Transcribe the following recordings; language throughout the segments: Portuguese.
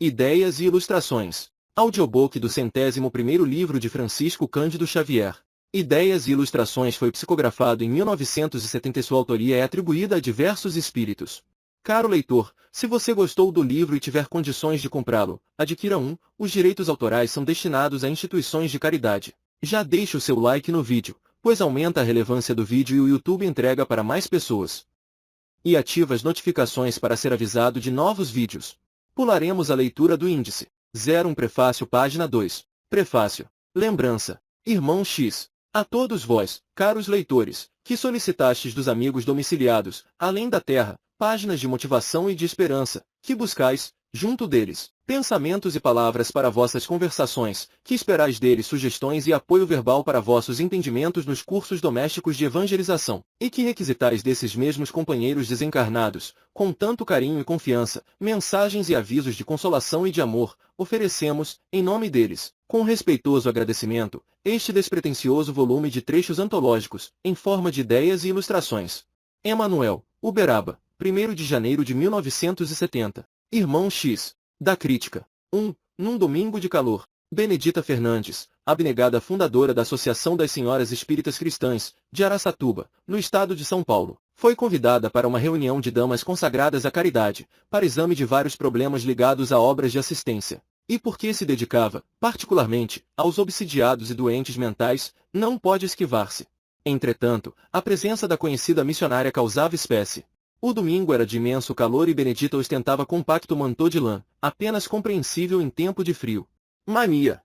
Ideias e ilustrações. Audiobook do 101º livro de Francisco Cândido Xavier. Ideias e Ilustrações foi psicografado em 1970 e sua autoria é atribuída a diversos espíritos. Caro leitor, se você gostou do livro e tiver condições de comprá-lo, adquira um. Os direitos autorais são destinados a instituições de caridade. Já deixe o seu like no vídeo, pois aumenta a relevância do vídeo e o YouTube entrega para mais pessoas. E ativa as notificações para ser avisado de novos vídeos. Pularemos a leitura do índice. 01 Prefácio página 2. Prefácio. Lembrança. Irmão X. A todos vós, caros leitores, que solicitastes dos amigos domiciliados, além da terra, páginas de motivação e de esperança, que buscais, junto deles, pensamentos e palavras para vossas conversações, que esperais deles sugestões e apoio verbal para vossos entendimentos nos cursos domésticos de evangelização, e que requisitais desses mesmos companheiros desencarnados, com tanto carinho e confiança, mensagens e avisos de consolação e de amor, oferecemos, em nome deles, com respeitoso agradecimento, este despretensioso volume de trechos antológicos, em forma de ideias e ilustrações. Emanuel, Uberaba, 1º de janeiro de 1970. Irmão X. Da Crítica. 1. Num domingo de calor, Benedita Fernandes, abnegada fundadora da Associação das Senhoras Espíritas Cristãs, de Araçatuba, no estado de São Paulo, foi convidada para uma reunião de damas consagradas à caridade, para exame de vários problemas ligados a obras de assistência. E porque se dedicava, particularmente, aos obsidiados e doentes mentais, não pode esquivar-se. Entretanto, a presença da conhecida missionária causava espécie. O domingo era de imenso calor e Benedita ostentava compacto mantô de lã, apenas compreensível em tempo de frio. Mania!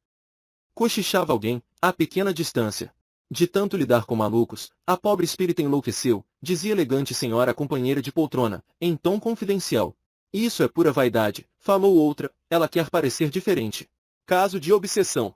Cochichava alguém, a pequena distância. De tanto lidar com malucos, a pobre espírita enlouqueceu, dizia elegante senhora companheira de poltrona, em tom confidencial. Isso é pura vaidade, falou outra, ela quer parecer diferente. Caso de obsessão.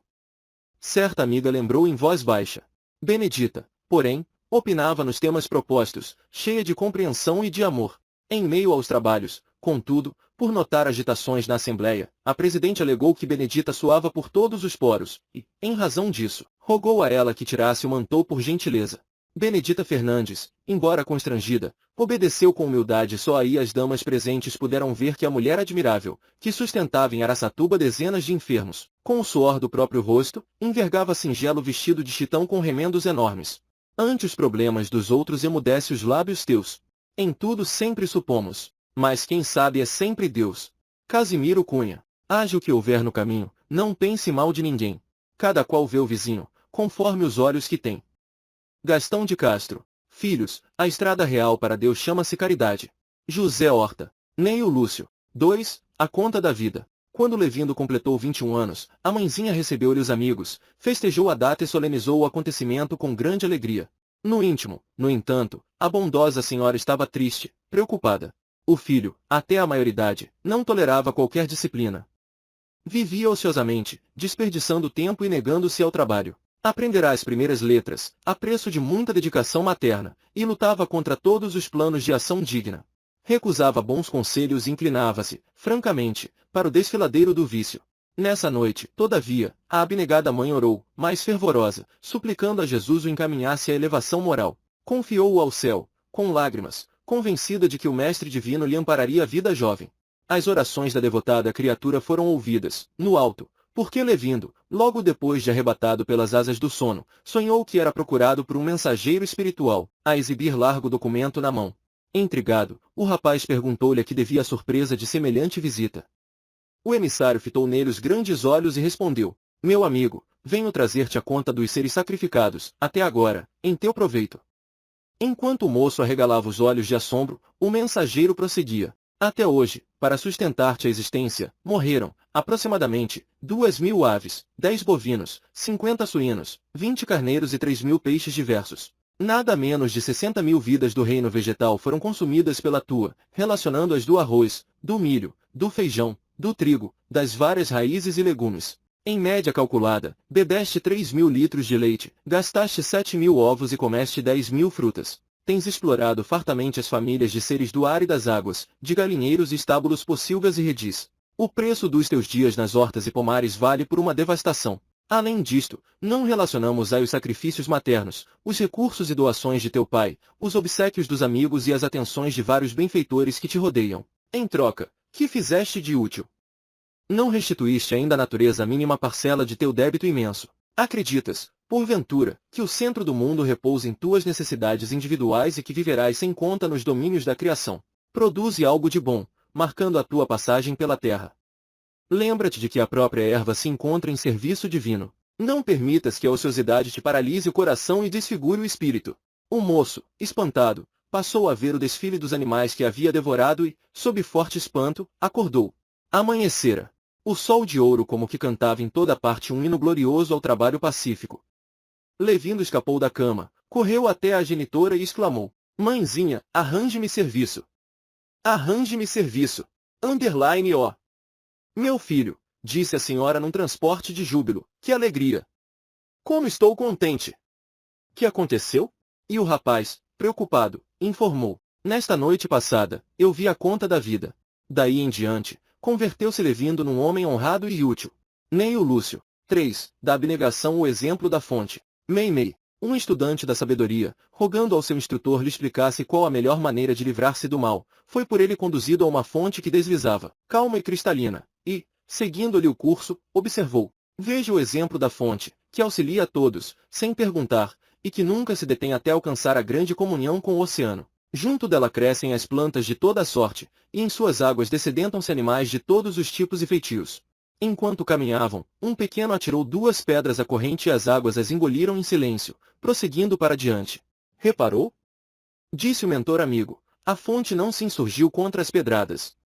Certa amiga lembrou em voz baixa. Benedita, porém, opinava nos temas propostos, cheia de compreensão e de amor. Em meio aos trabalhos, contudo, por notar agitações na Assembleia, a presidente alegou que Benedita suava por todos os poros, e, em razão disso, rogou a ela que tirasse o mantô por gentileza. Benedita Fernandes, embora constrangida, obedeceu com humildade e só aí as damas presentes puderam ver que a mulher admirável, que sustentava em Araçatuba dezenas de enfermos, com o suor do próprio rosto, envergava singelo vestido de chitão com remendos enormes. Ante os problemas dos outros emudece os lábios teus. Em tudo sempre supomos, mas quem sabe é sempre Deus. Casimiro Cunha. Haja o que houver no caminho, não pense mal de ninguém. Cada qual vê o vizinho, conforme os olhos que tem. Gastão de Castro. Filhos, a estrada real para Deus chama-se caridade. José Horta. Neio Lúcio. 2. A conta da vida. Quando Levindo completou 21 anos, a mãezinha recebeu-lhe os amigos, festejou a data e solenizou o acontecimento com grande alegria. No íntimo, no entanto, a bondosa senhora estava triste, preocupada. O filho, até a maioridade, não tolerava qualquer disciplina. Vivia ociosamente, desperdiçando tempo e negando-se ao trabalho. Aprenderá as primeiras letras, a preço de muita dedicação materna, e lutava contra todos os planos de ação digna. Recusava bons conselhos e inclinava-se, francamente, para o desfiladeiro do vício. Nessa noite, todavia, a abnegada mãe orou, mais fervorosa, suplicando a Jesus o encaminhasse à elevação moral. Confiou-o ao céu, com lágrimas, convencida de que o Mestre Divino lhe ampararia a vida jovem. As orações da devotada criatura foram ouvidas, no alto, porque Levindo, logo depois de arrebatado pelas asas do sono, sonhou que era procurado por um mensageiro espiritual, a exibir largo documento na mão. Intrigado, o rapaz perguntou-lhe a que devia a surpresa de semelhante visita. O emissário fitou nele os grandes olhos e respondeu: Meu amigo, venho trazer-te a conta dos seres sacrificados, até agora, em teu proveito. Enquanto o moço arregalava os olhos de assombro, o mensageiro prosseguia: Até hoje, para sustentar-te a existência, morreram, aproximadamente, 2.000 aves, 10 bovinos, 50 suínos, 20 carneiros e 3.000 peixes diversos. Nada menos de 60.000 vidas do reino vegetal foram consumidas pela tua, relacionando-as do arroz, do milho, do feijão, do trigo, das várias raízes e legumes. Em média calculada, bebeste 3.000 litros de leite, gastaste 7.000 ovos e comeste 10.000 frutas. Tens explorado fartamente as famílias de seres do ar e das águas, de galinheiros e estábulos pocilgas e redis. O preço dos teus dias nas hortas e pomares vale por uma devastação. Além disto, não relacionamos aí os sacrifícios maternos, os recursos e doações de teu pai, os obséquios dos amigos e as atenções de vários benfeitores que te rodeiam. Em troca, que fizeste de útil? Não restituíste ainda à natureza a mínima parcela de teu débito imenso. Acreditas, porventura, que o centro do mundo repousa em tuas necessidades individuais e que viverás sem conta nos domínios da criação? Produze algo de bom, marcando a tua passagem pela terra. Lembra-te de que a própria erva se encontra em serviço divino. Não permitas que a ociosidade te paralise o coração e desfigure o espírito. O moço, espantado, passou a ver o desfile dos animais que havia devorado e, sob forte espanto, acordou. Amanhecera. O sol de ouro como que cantava em toda parte um hino glorioso ao trabalho pacífico. Levindo escapou da cama, correu até a genitora e exclamou: Mãezinha, arranje-me serviço. Arranje-me serviço. Underline ó. Meu filho, disse a senhora num transporte de júbilo, que alegria. Como estou contente. Que aconteceu? E o rapaz, preocupado, informou. Nesta noite passada, eu vi a conta da vida. Daí em diante, converteu-se Levindo num homem honrado e útil. Neio Lúcio. 3. Da abnegação o exemplo da fonte. Meimei. Um estudante da sabedoria, rogando ao seu instrutor lhe explicasse qual a melhor maneira de livrar-se do mal, foi por ele conduzido a uma fonte que deslizava, calma e cristalina, e, seguindo-lhe o curso, observou. Veja o exemplo da fonte, que auxilia a todos, sem perguntar, e que nunca se detém até alcançar a grande comunhão com o oceano. Junto dela crescem as plantas de toda a sorte, e em suas águas descedentam-se animais de todos os tipos e feitios. Enquanto caminhavam, um pequeno atirou 2 pedras à corrente e as águas as engoliram em silêncio, prosseguindo para diante. Reparou? Disse o mentor amigo. A fonte não se insurgiu contra as pedradas.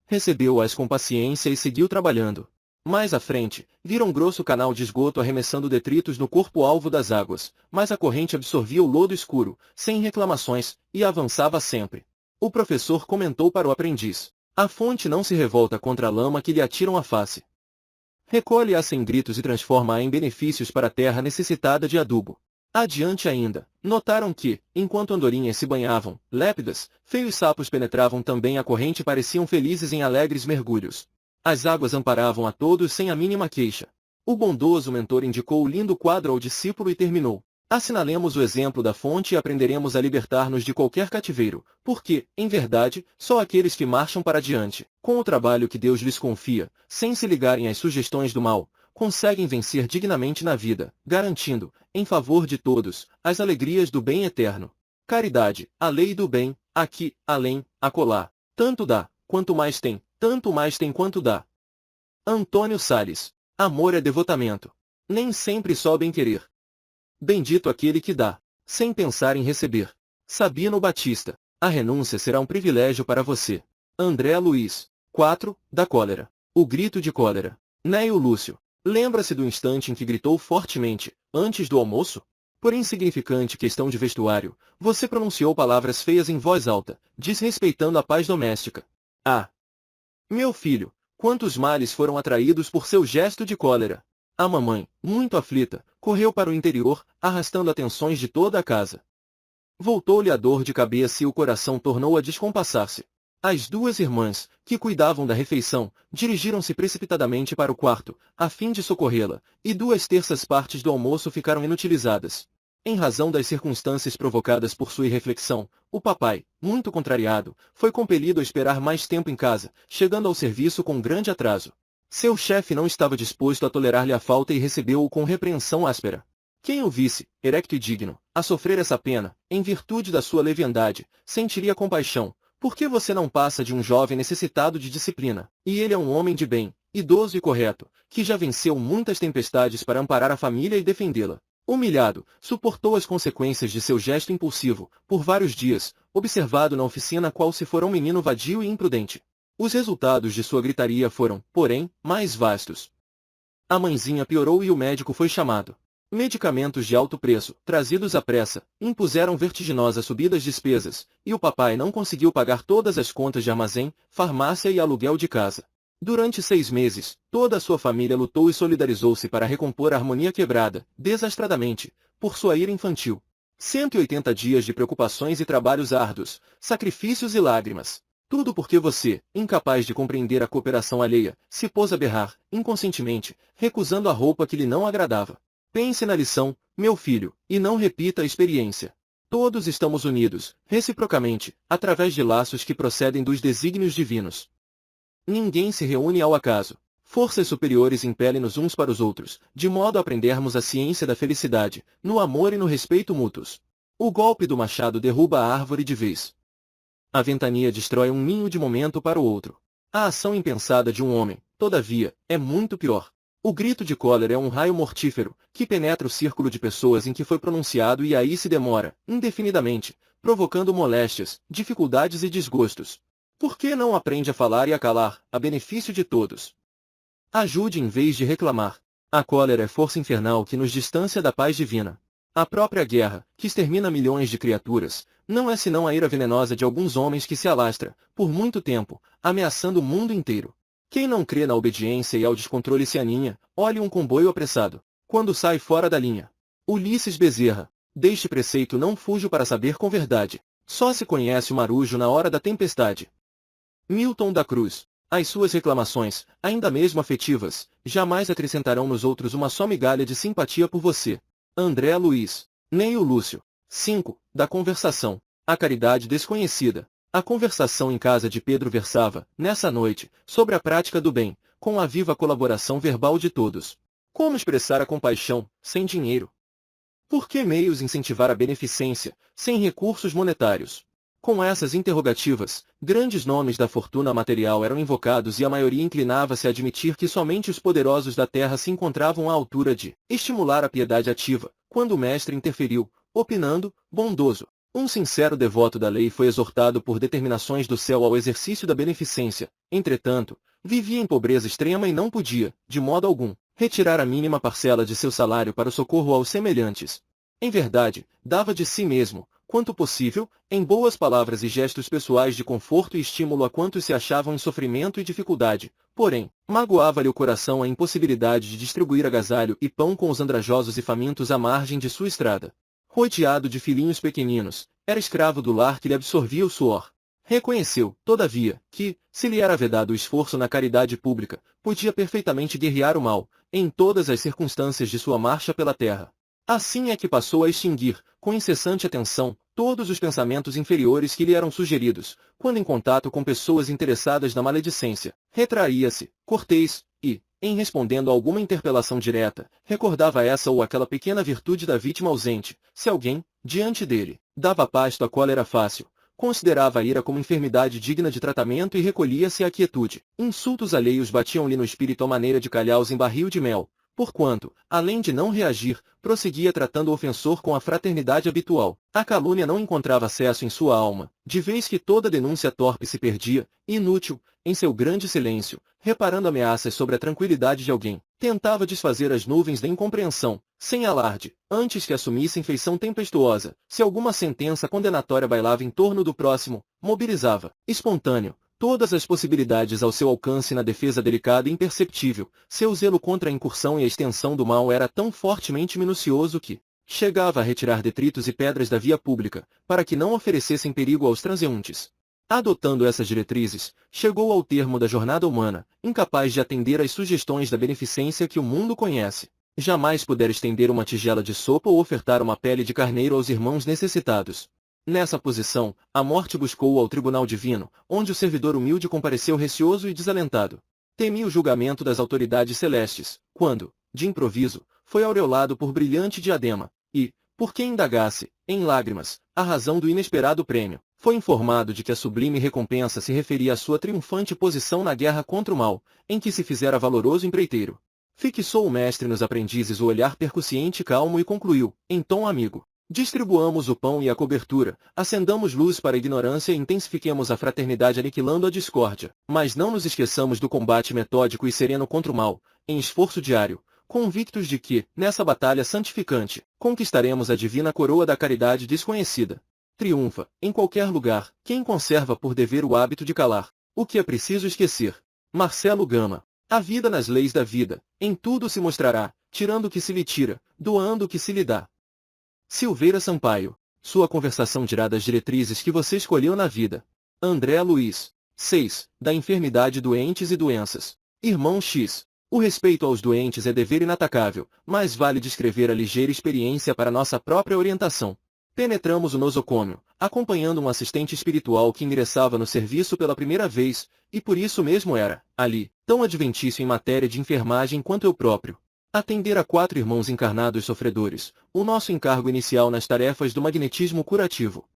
Recebeu-as com paciência e seguiu trabalhando. Mais à frente, viram um grosso canal de esgoto arremessando detritos no corpo-alvo das águas, mas a corrente absorvia o lodo escuro, sem reclamações, e avançava sempre. O professor comentou para o aprendiz. A fonte não se revolta contra a lama que lhe atiram à face. Recolhe-a sem gritos e transforma-a em benefícios para a terra necessitada de adubo. Adiante ainda, notaram que, enquanto andorinhas se banhavam, lépidas, feios sapos penetravam também a corrente e pareciam felizes em alegres mergulhos. As águas amparavam a todos sem a mínima queixa. O bondoso mentor indicou o lindo quadro ao discípulo e terminou. Assinalemos o exemplo da fonte e aprenderemos a libertar-nos de qualquer cativeiro, porque, em verdade, só aqueles que marcham para diante, com o trabalho que Deus lhes confia, sem se ligarem às sugestões do mal, conseguem vencer dignamente na vida, garantindo, em favor de todos, as alegrias do bem eterno. Caridade, a lei do bem, aqui, além, acolá. Tanto dá, quanto mais tem, tanto mais tem quanto dá. Antônio Sales. Amor é devotamento. Nem sempre só bem querer. Bendito aquele que dá, sem pensar em receber. Sabino Batista. A renúncia será um privilégio para você. André Luiz. 4. Da cólera. O grito de cólera. Neio Lúcio. Lembra-se do instante em que gritou fortemente, antes do almoço? Por insignificante questão de vestuário, você pronunciou palavras feias em voz alta, desrespeitando a paz doméstica. Ah! Meu filho, quantos males foram atraídos por seu gesto de cólera! A mamãe, muito aflita, correu para o interior, arrastando atenções de toda a casa. Voltou-lhe a dor de cabeça e o coração tornou a descompassar-se. As 2 irmãs, que cuidavam da refeição, dirigiram-se precipitadamente para o quarto, a fim de socorrê-la, e 2/3 partes do almoço ficaram inutilizadas. Em razão das circunstâncias provocadas por sua irreflexão, o papai, muito contrariado, foi compelido a esperar mais tempo em casa, chegando ao serviço com grande atraso. Seu chefe não estava disposto a tolerar-lhe a falta e recebeu-o com repreensão áspera. Quem o visse, erecto e digno, a sofrer essa pena, em virtude da sua leviandade, sentiria compaixão. Por que você não passa de um jovem necessitado de disciplina? E ele é um homem de bem, idoso e correto, que já venceu muitas tempestades para amparar a família e defendê-la. Humilhado, suportou as consequências de seu gesto impulsivo, por vários dias, observado na oficina qual se fora um menino vadio e imprudente. Os resultados de sua gritaria foram, porém, mais vastos. A mãezinha piorou e o médico foi chamado. Medicamentos de alto preço, trazidos à pressa, impuseram vertiginosas subidas despesas, e o papai não conseguiu pagar todas as contas de armazém, farmácia e aluguel de casa. Durante 6 meses, toda a sua família lutou e solidarizou-se para recompor a harmonia quebrada, desastradamente, por sua ira infantil. 180 dias de preocupações e trabalhos árduos, sacrifícios e lágrimas. Tudo porque você, incapaz de compreender a cooperação alheia, se pôs a berrar, inconscientemente, recusando a roupa que lhe não agradava. Pense na lição, meu filho, e não repita a experiência. Todos estamos unidos, reciprocamente, através de laços que procedem dos desígnios divinos. Ninguém se reúne ao acaso. Forças superiores impelem-nos uns para os outros, de modo a aprendermos a ciência da felicidade, no amor e no respeito mútuos. O golpe do machado derruba a árvore de vez. A ventania destrói um ninho de momento para o outro. A ação impensada de um homem, todavia, é muito pior. O grito de cólera é um raio mortífero, que penetra o círculo de pessoas em que foi pronunciado e aí se demora, indefinidamente, provocando moléstias, dificuldades e desgostos. Por que não aprende a falar e a calar, a benefício de todos? Ajude em vez de reclamar. A cólera é força infernal que nos distancia da paz divina. A própria guerra, que extermina milhões de criaturas, não é senão a ira venenosa de alguns homens que se alastra, por muito tempo, ameaçando o mundo inteiro. Quem não crê na obediência e ao descontrole se aninha, olhe um comboio apressado, quando sai fora da linha. Ulisses Bezerra. Deste preceito não fujo para saber com verdade. Só se conhece o marujo na hora da tempestade. Milton da Cruz. As suas reclamações, ainda mesmo afetivas, jamais acrescentarão nos outros uma só migalha de simpatia por você. André Luiz. Neio Lúcio. 5. Da conversação. A caridade desconhecida. A conversação em casa de Pedro versava, nessa noite, sobre a prática do bem, com a viva colaboração verbal de todos. Como expressar a compaixão, sem dinheiro? Por que meios incentivar a beneficência, sem recursos monetários? Com essas interrogativas, grandes nomes da fortuna material eram invocados e a maioria inclinava-se a admitir que somente os poderosos da terra se encontravam à altura de estimular a piedade ativa, quando o mestre interferiu, opinando, bondoso. Um sincero devoto da lei foi exortado por determinações do céu ao exercício da beneficência, entretanto, vivia em pobreza extrema e não podia, de modo algum, retirar a mínima parcela de seu salário para o socorro aos semelhantes. Em verdade, dava de si mesmo, quanto possível, em boas palavras e gestos pessoais de conforto e estímulo a quantos se achavam em sofrimento e dificuldade, porém, magoava-lhe o coração a impossibilidade de distribuir agasalho e pão com os andrajosos e famintos à margem de sua estrada. Rodeado de filhinhos pequeninos, era escravo do lar que lhe absorvia o suor. Reconheceu, todavia, que, se lhe era vedado o esforço na caridade pública, podia perfeitamente guerrear o mal, em todas as circunstâncias de sua marcha pela terra. Assim é que passou a extinguir, com incessante atenção, todos os pensamentos inferiores que lhe eram sugeridos, quando em contato com pessoas interessadas na maledicência, retraía-se, cortês, e, em respondendo a alguma interpelação direta, recordava essa ou aquela pequena virtude da vítima ausente, se alguém, diante dele, dava pasto à cólera fácil, considerava a ira como enfermidade digna de tratamento e recolhia-se à quietude. Insultos alheios batiam-lhe no espírito à maneira de calhaus em barril de mel, porquanto, além de não reagir, prosseguia tratando o ofensor com a fraternidade habitual. A calúnia não encontrava acesso em sua alma, de vez que toda denúncia torpe se perdia, inútil, em seu grande silêncio, reparando ameaças sobre a tranquilidade de alguém. Tentava desfazer as nuvens da incompreensão, sem alarde, antes que assumissem feição tempestuosa. Se alguma sentença condenatória bailava em torno do próximo, mobilizava, espontâneo, todas as possibilidades ao seu alcance na defesa delicada e imperceptível. Seu zelo contra a incursão e a extensão do mal era tão fortemente minucioso que chegava a retirar detritos e pedras da via pública, para que não oferecessem perigo aos transeuntes. Adotando essas diretrizes, chegou ao termo da jornada humana, incapaz de atender às sugestões da beneficência que o mundo conhece. Jamais puder estender uma tigela de sopa ou ofertar uma pele de carneiro aos irmãos necessitados. Nessa posição, a morte buscou-o ao tribunal divino, onde o servidor humilde compareceu receoso e desalentado. Temia o julgamento das autoridades celestes, quando, de improviso, foi aureolado por brilhante diadema, e, por quem indagasse, em lágrimas, a razão do inesperado prêmio, foi informado de que a sublime recompensa se referia à sua triunfante posição na guerra contra o mal, em que se fizera valoroso empreiteiro. Fixou o mestre nos aprendizes o olhar percussiente e calmo e concluiu, em tom amigo: distribuamos o pão e a cobertura, acendamos luz para a ignorância e intensifiquemos a fraternidade aniquilando a discórdia. Mas não nos esqueçamos do combate metódico e sereno contra o mal, em esforço diário, convictos de que, nessa batalha santificante, conquistaremos a divina coroa da caridade desconhecida. Triunfa, em qualquer lugar, quem conserva por dever o hábito de calar. O que é preciso esquecer? Marcelo Gama. A vida nas leis da vida, em tudo se mostrará, tirando o que se lhe tira, doando o que se lhe dá. Silveira Sampaio. Sua conversação dirá das diretrizes que você escolheu na vida. André Luiz. 6. Da enfermidade, doentes e doenças. Irmão X. O respeito aos doentes é dever inatacável, mas vale descrever a ligeira experiência para nossa própria orientação. Penetramos o nosocômio, acompanhando um assistente espiritual que ingressava no serviço pela primeira vez, e por isso mesmo era, ali, tão adventício em matéria de enfermagem quanto eu próprio. Atender a 4 irmãos encarnados sofredores, o nosso encargo inicial nas tarefas do magnetismo curativo.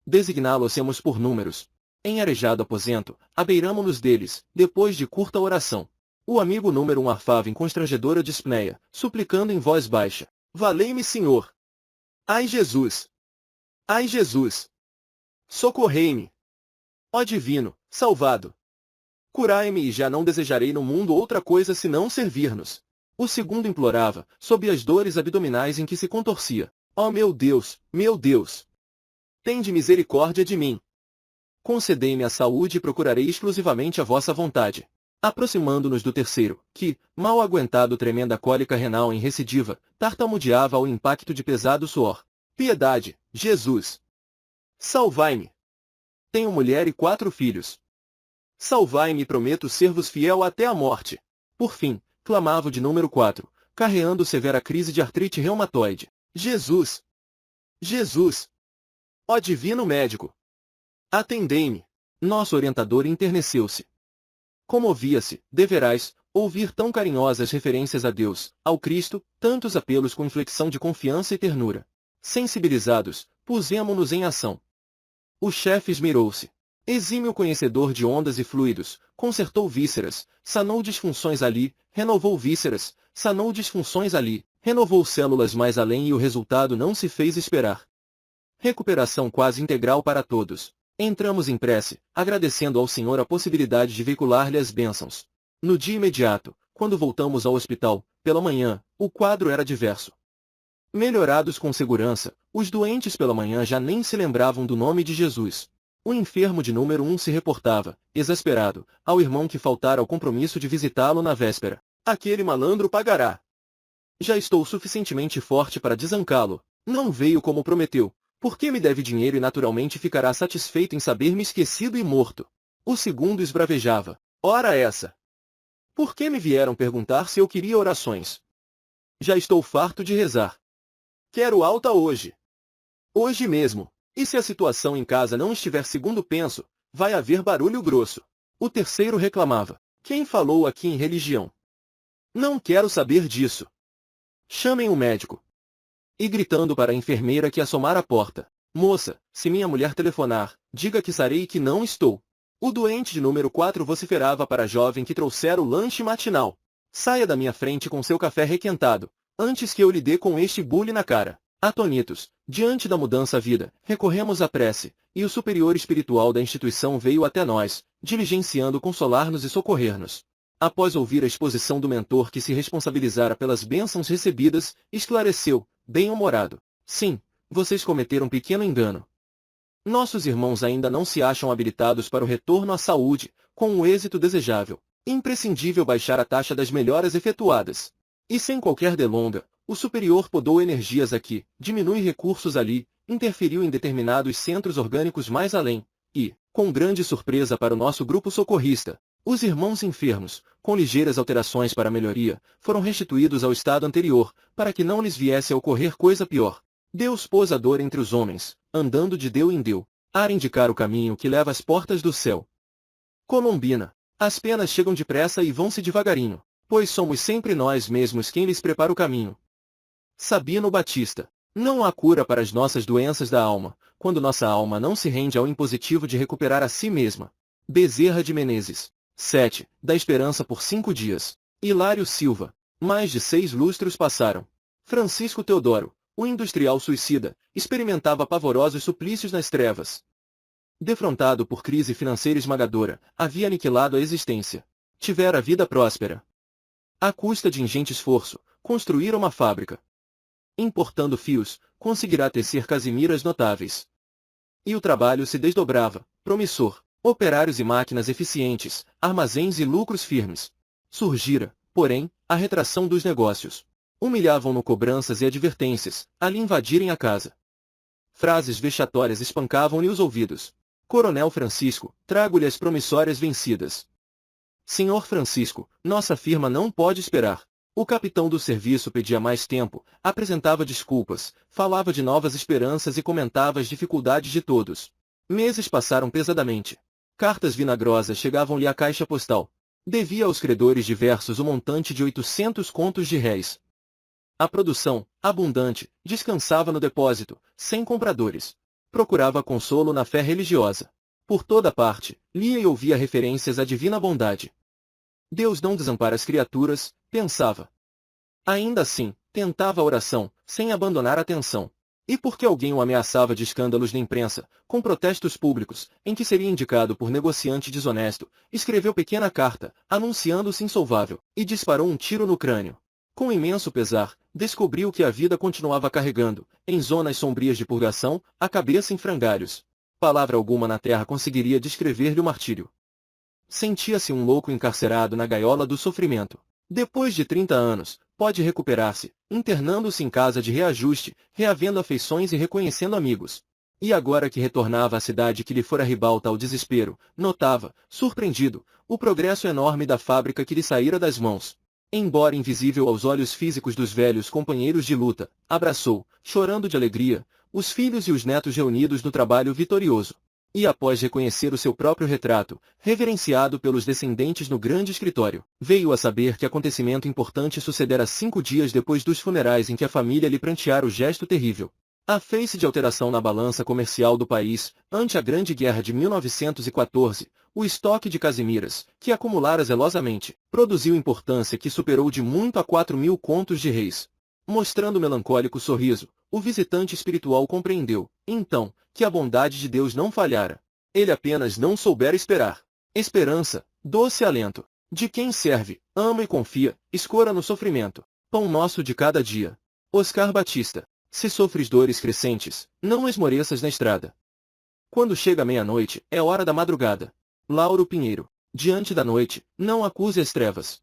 Designá-los por números. Em arejado aposento, abeiramo-nos deles, depois de curta oração. O amigo número 1 arfava em constrangedora dispneia, suplicando em voz baixa: Valei-me, Senhor! Ai, Jesus! Ai, Jesus! Socorrei-me! Ó Divino, salvado! Curai-me e já não desejarei no mundo outra coisa senão servir-nos. O segundo implorava, sob as dores abdominais em que se contorcia: Ó meu Deus, tende misericórdia de mim. Concedei-me a saúde e procurarei exclusivamente a vossa vontade. Aproximando-nos do terceiro, que, mal aguentado tremenda cólica renal em recidiva, tartamudeava ao impacto de pesado suor: Piedade, Jesus! Salvai-me! Tenho mulher e 4 filhos. Salvai-me e prometo ser-vos fiel até a morte. Por fim, clamava o de número 4, carreando severa crise de artrite reumatoide: Jesus! Jesus! Ó divino médico! Atendei-me! Nosso orientador enterneceu-se. Comovia-se: deverás ouvir tão carinhosas referências a Deus, ao Cristo, tantos apelos com inflexão de confiança e ternura. Sensibilizados, pusemo-nos em ação. O chefe esmirou-se. Exímio conhecedor de ondas e fluidos, consertou vísceras, sanou disfunções ali, renovou vísceras, sanou disfunções ali, renovou células mais além e o resultado não se fez esperar. Recuperação quase integral para todos. Entramos em prece, agradecendo ao Senhor a possibilidade de veicular-lhe as bênçãos. No dia imediato, quando voltamos ao hospital, pela manhã, o quadro era diverso. Melhorados com segurança, os doentes pela manhã já nem se lembravam do nome de Jesus. O enfermo de número 1 se reportava, exasperado, ao irmão que faltara ao compromisso de visitá-lo na véspera: Aquele malandro pagará. Já estou suficientemente forte para desancá-lo. Não veio como prometeu. Por que me deve dinheiro e naturalmente ficará satisfeito em saber-me esquecido e morto? O segundo esbravejava: Ora essa! Por que me vieram perguntar se eu queria orações? Já estou farto de rezar. Quero alta hoje. Hoje mesmo. E se a situação em casa não estiver segundo penso, vai haver barulho grosso. O terceiro reclamava: Quem falou aqui em religião? Não quero saber disso. Chamem o médico. E gritando para a enfermeira que assomara a porta: Moça, se minha mulher telefonar, diga que sarei e que não estou. O doente de número 4 vociferava para a jovem que trouxera o lanche matinal: Saia da minha frente com seu café requentado, antes que eu lhe dê com este bule na cara. Atonitos, diante da mudança à vida, recorremos à prece, e o superior espiritual da instituição veio até nós, diligenciando consolar-nos e socorrer-nos. Após ouvir a exposição do mentor que se responsabilizara pelas bênçãos recebidas, esclareceu, bem-humorado: Sim, vocês cometeram um pequeno engano. Nossos irmãos ainda não se acham habilitados para o retorno à saúde, com o êxito desejável. Imprescindível baixar a taxa das melhoras efetuadas. E sem qualquer delonga, o superior podou energias aqui, diminui recursos ali, interferiu em determinados centros orgânicos mais além, e, com grande surpresa para o nosso grupo socorrista, os irmãos enfermos, com ligeiras alterações para melhoria, foram restituídos ao estado anterior, para que não lhes viesse a ocorrer coisa pior. Deus pôs a dor entre os homens, andando de deu em deu, a indicar o caminho que leva às portas do céu. Colombina. As penas chegam depressa e vão-se devagarinho, pois somos sempre nós mesmos quem lhes prepara o caminho. Sabino Batista. Não há cura para as nossas doenças da alma, quando nossa alma não se rende ao impositivo de recuperar a si mesma. Bezerra de Menezes. 7. Da esperança por 5 dias. Hilário Silva. Mais de 6 lustros passaram. Francisco Teodoro, o industrial suicida, experimentava pavorosos suplícios nas trevas. Defrontado por crise financeira esmagadora, havia aniquilado a existência. Tivera vida próspera. À custa de ingente esforço, construíra uma fábrica. Importando fios, conseguirá tecer casimiras notáveis. E o trabalho se desdobrava, promissor, operários e máquinas eficientes, armazéns e lucros firmes. Surgira, porém, a retração dos negócios. Humilhavam-no cobranças e advertências, a lhe invadirem a casa. Frases vexatórias espancavam-lhe os ouvidos. Coronel Francisco, trago-lhe as promissórias vencidas. Senhor Francisco, nossa firma não pode esperar. O capitão do serviço pedia mais tempo, apresentava desculpas, falava de novas esperanças e comentava as dificuldades de todos. Meses passaram pesadamente. Cartas vinagrosas chegavam-lhe à caixa postal. Devia aos credores diversos o montante de 800 contos de réis. A produção, abundante, descansava no depósito, sem compradores. Procurava consolo na fé religiosa. Por toda parte, lia e ouvia referências à divina bondade. Deus não desampara as criaturas, pensava. Ainda assim, tentava a oração, sem abandonar a atenção. E porque alguém o ameaçava de escândalos na imprensa, com protestos públicos, em que seria indicado por negociante desonesto, escreveu pequena carta, anunciando-se insolvável, e disparou um tiro no crânio. Com imenso pesar, descobriu que a vida continuava carregando, em zonas sombrias de purgação, a cabeça em frangalhos. Palavra alguma na terra conseguiria descrever-lhe o martírio. Sentia-se um louco encarcerado na gaiola do sofrimento. Depois de 30 anos, pode recuperar-se, internando-se em casa de reajuste, reavendo afeições e reconhecendo amigos. E agora que retornava à cidade que lhe fora ribalta ao desespero, notava, surpreendido, o progresso enorme da fábrica que lhe saíra das mãos. Embora invisível aos olhos físicos dos velhos companheiros de luta, abraçou, chorando de alegria, os filhos e os netos reunidos no trabalho vitorioso. E após reconhecer o seu próprio retrato, reverenciado pelos descendentes no grande escritório, veio a saber que acontecimento importante sucedera 5 dias depois dos funerais em que a família lhe pranteara o gesto terrível. A face de alteração na balança comercial do país, ante a Grande Guerra de 1914, o estoque de casimiras, que acumulara zelosamente, produziu importância que superou de muito a 4.000 contos de réis. Mostrando melancólico sorriso, o visitante espiritual compreendeu, então, que a bondade de Deus não falhara. Ele apenas não soubera esperar. Esperança, doce alento, de quem serve, ama e confia, escora no sofrimento. Pão nosso de cada dia. Oscar Batista. Se sofres dores crescentes, não esmoreças na estrada. Quando chega a meia-noite, é hora da madrugada. Lauro Pinheiro. Diante da noite, não acuse as trevas.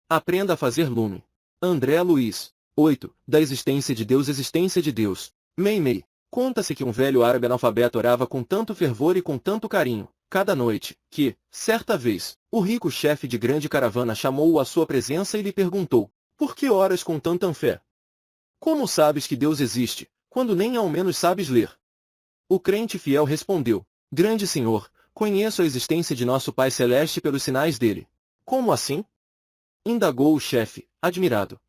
Aprenda a fazer lume. André Luiz. 8. Da existência de Deus. Existência de Deus. Meimei. Conta-se que um velho árabe analfabeto orava com tanto fervor e com tanto carinho, cada noite, que, certa vez, o rico chefe de grande caravana chamou-o à sua presença e lhe perguntou: por que oras com tanta fé? Como sabes que Deus existe, quando nem ao menos sabes ler? O crente fiel respondeu: grande Senhor, conheço a existência de nosso Pai Celeste pelos sinais dele. Como assim? Indagou o chefe, admirado.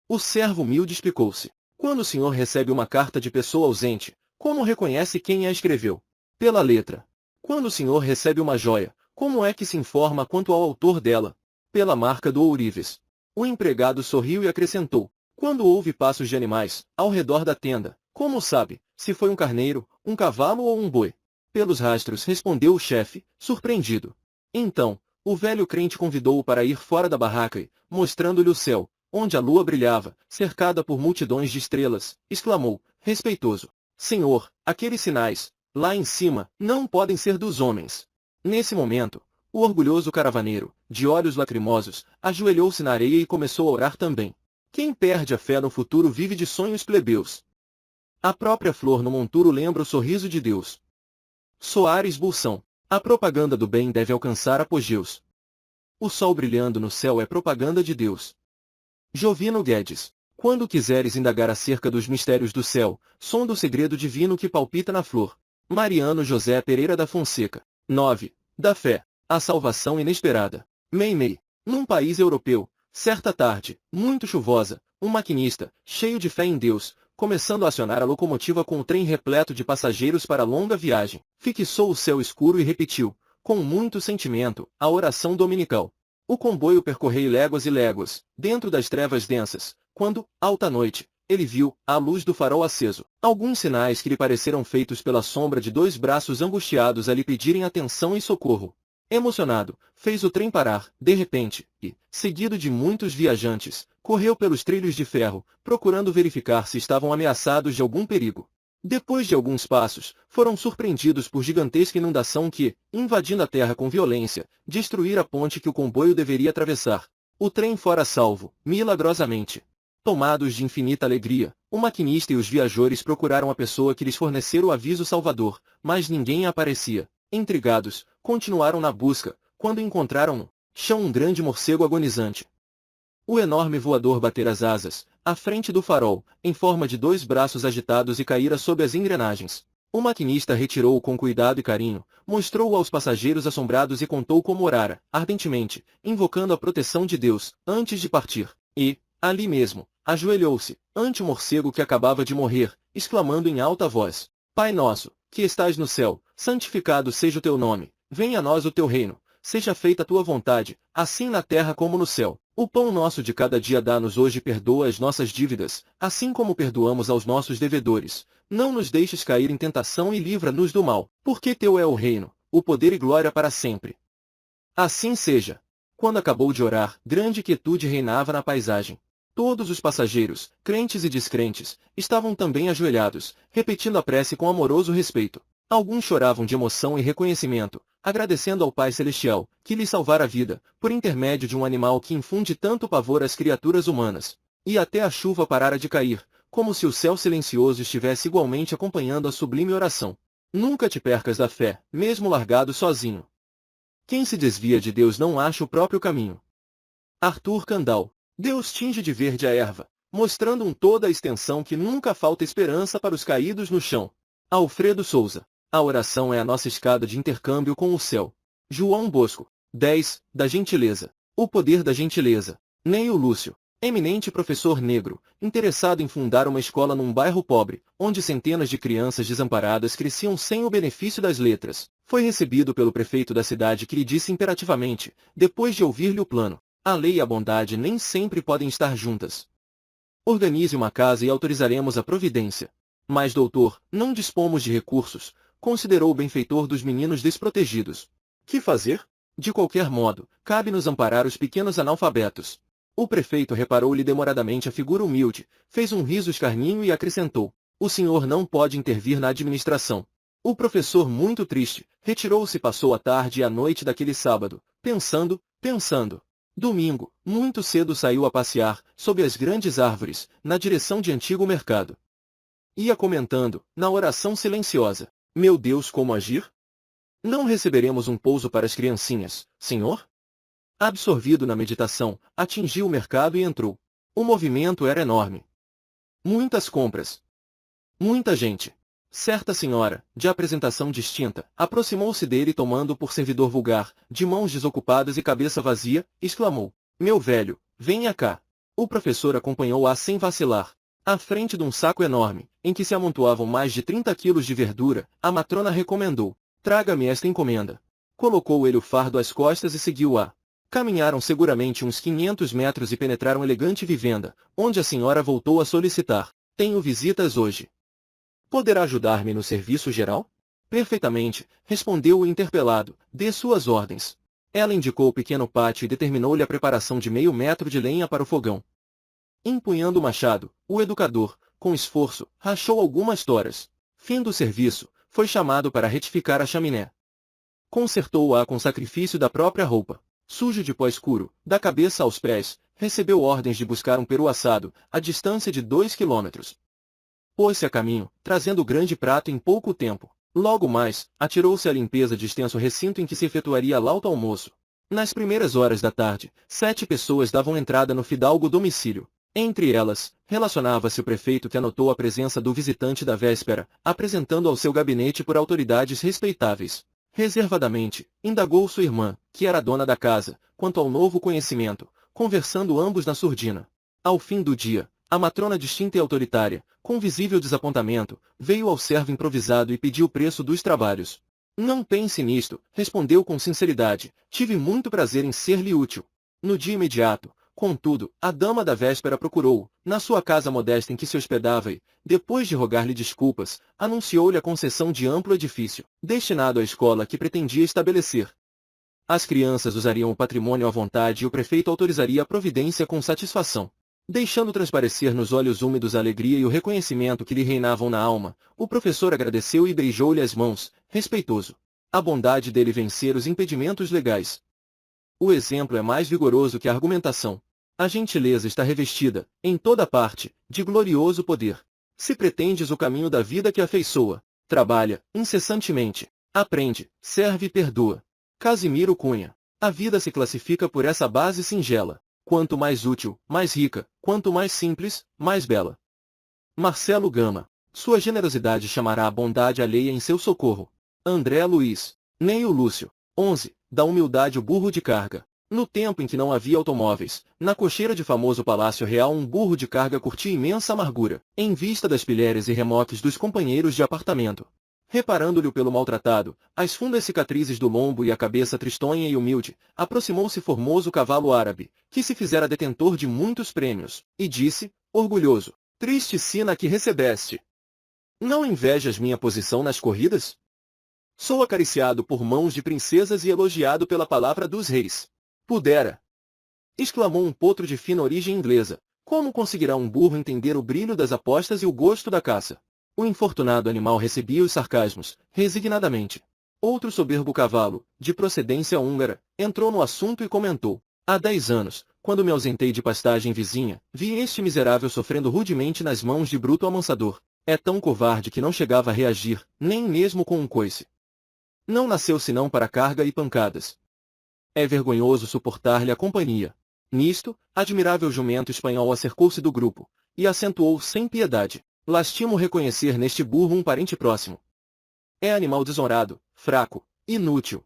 O servo humilde explicou-se. Quando o senhor recebe uma carta de pessoa ausente, como reconhece quem a escreveu? Pela letra. Quando o senhor recebe uma joia, como é que se informa quanto ao autor dela? Pela marca do ourives. O empregado sorriu e acrescentou: quando houve passos de animais, ao redor da tenda, como sabe, se foi um carneiro, um cavalo ou um boi? Pelos rastros, respondeu o chefe, surpreendido. Então, o velho crente convidou-o para ir fora da barraca e, mostrando-lhe o céu, onde a lua brilhava, cercada por multidões de estrelas, exclamou, respeitoso: Senhor, aqueles sinais, lá em cima, não podem ser dos homens. Nesse momento, o orgulhoso caravaneiro, de olhos lacrimosos, ajoelhou-se na areia e começou a orar também. Quem perde a fé no futuro vive de sonhos plebeus. A própria flor no monturo lembra o sorriso de Deus. Soares Bulsão. A propaganda do bem deve alcançar apogeus. O sol brilhando no céu é propaganda de Deus. Jovino Guedes. Quando quiseres indagar acerca dos mistérios do céu, sonda o segredo divino que palpita na flor. Mariano José Pereira da Fonseca. 9. Da fé. A salvação inesperada. Meimei. Num país europeu, certa tarde, muito chuvosa, um maquinista, cheio de fé em Deus, começando a acionar a locomotiva com o trem repleto de passageiros para a longa viagem, fixou o céu escuro e repetiu, com muito sentimento, a oração dominical. O comboio percorreu léguas e léguas, dentro das trevas densas, quando, alta noite, ele viu, à luz do farol aceso, alguns sinais que lhe pareceram feitos pela sombra de 2 braços angustiados a lhe pedirem atenção e socorro. Emocionado, fez o trem parar, de repente, e, seguido de muitos viajantes, correu pelos trilhos de ferro, procurando verificar se estavam ameaçados de algum perigo. Depois de alguns passos, foram surpreendidos por gigantesca inundação que, invadindo a terra com violência, destruíra a ponte que o comboio deveria atravessar. O trem fora salvo, milagrosamente. Tomados de infinita alegria, o maquinista e os viajores procuraram a pessoa que lhes fornecera o aviso salvador, mas ninguém aparecia. Intrigados, continuaram na busca, quando encontraram no chão um grande morcego agonizante. O enorme voador batera as asas, à frente do farol, em forma de 2 braços agitados e caíra sob as engrenagens. O maquinista retirou-o com cuidado e carinho, mostrou-o aos passageiros assombrados e contou como orara, ardentemente, invocando a proteção de Deus, antes de partir. E, ali mesmo, ajoelhou-se, ante o morcego que acabava de morrer, exclamando em alta voz: Pai nosso, que estás no céu, santificado seja o teu nome, venha a nós o teu reino, seja feita a tua vontade, assim na terra como no céu. O pão nosso de cada dia dá-nos hoje e perdoa as nossas dívidas, assim como perdoamos aos nossos devedores. Não nos deixes cair em tentação e livra-nos do mal, porque teu é o reino, o poder e glória para sempre. Assim seja. Quando acabou de orar, grande quietude reinava na paisagem. Todos os passageiros, crentes e descrentes, estavam também ajoelhados, repetindo a prece com amoroso respeito. Alguns choravam de emoção e reconhecimento, agradecendo ao Pai Celestial, que lhes salvara a vida, por intermédio de um animal que infunde tanto pavor às criaturas humanas. E até a chuva parara de cair, como se o céu silencioso estivesse igualmente acompanhando a sublime oração. Nunca te percas da fé, mesmo largado sozinho. Quem se desvia de Deus não acha o próprio caminho. Arthur Kandal. Deus tinge de verde a erva, mostrando toda a extensão que nunca falta esperança para os caídos no chão. Alfredo Souza. A oração é a nossa escada de intercâmbio com o céu. João Bosco. 10. Da gentileza. O poder da gentileza. Neio Lúcio. Eminente professor negro, interessado em fundar uma escola num bairro pobre, onde centenas de crianças desamparadas cresciam sem o benefício das letras, foi recebido pelo prefeito da cidade que lhe disse imperativamente, depois de ouvir-lhe o plano: a lei e a bondade nem sempre podem estar juntas. Organize uma casa e autorizaremos a providência. Mas, doutor, não dispomos de recursos, considerou o benfeitor dos meninos desprotegidos. Que fazer? De qualquer modo, cabe-nos amparar os pequenos analfabetos. O prefeito reparou-lhe demoradamente a figura humilde, fez um riso escarninho e acrescentou: o senhor não pode intervir na administração. O professor, muito triste, retirou-se e passou a tarde e a noite daquele sábado, pensando. Domingo, muito cedo saiu a passear, sob as grandes árvores, na direção de antigo mercado. Ia comentando, na oração silenciosa: meu Deus, como agir? Não receberemos um pouso para as criancinhas, senhor? Absorvido na meditação, atingiu o mercado e entrou. O movimento era enorme. Muitas compras. Muita gente. Certa senhora, de apresentação distinta, aproximou-se dele tomando por servidor vulgar, de mãos desocupadas e cabeça vazia, exclamou: meu velho, venha cá. O professor acompanhou-a sem vacilar. À frente de um saco enorme, em que se amontoavam mais de 30 quilos de verdura, a matrona recomendou: traga-me esta encomenda. Colocou ele o fardo às costas e seguiu-a. Caminharam seguramente uns 500 metros e penetraram elegante vivenda, onde a senhora voltou a solicitar: tenho visitas hoje. Poderá ajudar-me no serviço geral? Perfeitamente, respondeu o interpelado, dê suas ordens. Ela indicou o pequeno pátio e determinou-lhe a preparação de meio metro de lenha para o fogão. Empunhando o machado, o educador, com esforço, rachou algumas toras. Fim do serviço, foi chamado para retificar a chaminé. Consertou-a com sacrifício da própria roupa. Sujo de pó escuro, da cabeça aos pés, recebeu ordens de buscar um peru assado, a distância de 2 quilômetros. Pôs-se a caminho, trazendo o grande prato em pouco tempo. Logo mais, atirou-se à limpeza de extenso recinto em que se efetuaria lauto almoço. Nas primeiras horas da tarde, 7 pessoas davam entrada no fidalgo domicílio. Entre elas, relacionava-se o prefeito que anotou a presença do visitante da véspera, apresentando ao seu gabinete por autoridades respeitáveis. Reservadamente, indagou sua irmã, que era a dona da casa, quanto ao novo conhecimento, conversando ambos na surdina. Ao fim do dia, a matrona distinta e autoritária, com visível desapontamento, veio ao servo improvisado e pediu o preço dos trabalhos. Não pense nisto, respondeu com sinceridade, tive muito prazer em ser-lhe útil. No dia imediato, contudo, a dama da véspera procurou-o, na sua casa modesta em que se hospedava e, depois de rogar-lhe desculpas, anunciou-lhe a concessão de amplo edifício, destinado à escola que pretendia estabelecer. As crianças usariam o patrimônio à vontade e o prefeito autorizaria a providência com satisfação. Deixando transparecer nos olhos úmidos a alegria e o reconhecimento que lhe reinavam na alma, o professor agradeceu e beijou-lhe as mãos, respeitoso. A bondade dele vencer os impedimentos legais. O exemplo é mais vigoroso que a argumentação. A gentileza está revestida, em toda parte, de glorioso poder. Se pretendes o caminho da vida que afeiçoa, trabalha, incessantemente, aprende, serve e perdoa. Casimiro Cunha. A vida se classifica por essa base singela. Quanto mais útil, mais rica, quanto mais simples, mais bela. Marcelo Gama. Sua generosidade chamará a bondade alheia em seu socorro. André Luiz. Neio Lúcio. 11. Da humildade o burro de carga. No tempo em que não havia automóveis, na cocheira de famoso Palácio Real um burro de carga curtia imensa amargura, em vista das pilhérias e remoques dos companheiros de apartamento. Reparando-lhe pelo maltratado, as fundas cicatrizes do lombo e a cabeça tristonha e humilde, aproximou-se formoso cavalo árabe, que se fizera detentor de muitos prêmios, e disse, orgulhoso, triste sina que recebeste. Não invejas minha posição nas corridas? Sou acariciado por mãos de princesas e elogiado pela palavra dos reis. Pudera! Exclamou um potro de fina origem inglesa. Como conseguirá um burro entender o brilho das apostas e o gosto da caça? O infortunado animal recebia os sarcasmos, resignadamente. Outro soberbo cavalo, de procedência húngara, entrou no assunto e comentou. Há 10 anos, quando me ausentei de pastagem vizinha, vi este miserável sofrendo rudemente nas mãos de bruto amansador. É tão covarde que não chegava a reagir, nem mesmo com um coice. Não nasceu senão para carga e pancadas. É vergonhoso suportar-lhe a companhia. Nisto, admirável jumento espanhol acercou-se do grupo, e acentuou sem piedade. Lastimo reconhecer neste burro um parente próximo. É animal desonrado, fraco, inútil.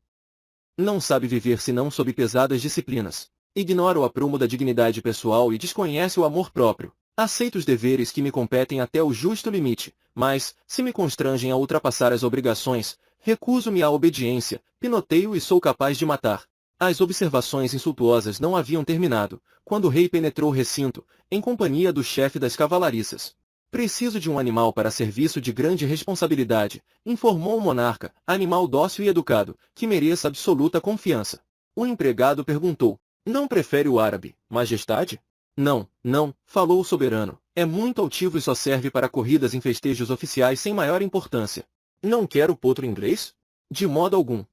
Não sabe viver senão sob pesadas disciplinas. Ignora o aprumo da dignidade pessoal e desconhece o amor próprio. Aceito os deveres que me competem até o justo limite, mas, se me constrangem a ultrapassar as obrigações, recuso-me à obediência, pinoteio e sou capaz de matar. As observações insultuosas não haviam terminado, quando o rei penetrou o recinto, em companhia do chefe das cavalariças. Preciso de um animal para serviço de grande responsabilidade, informou o monarca, animal dócil e educado, que mereça absoluta confiança. O empregado perguntou, não prefere o árabe, majestade? Não, não, falou o soberano, é muito altivo e só serve para corridas em festejos oficiais sem maior importância. Não quer o potro inglês? De modo algum.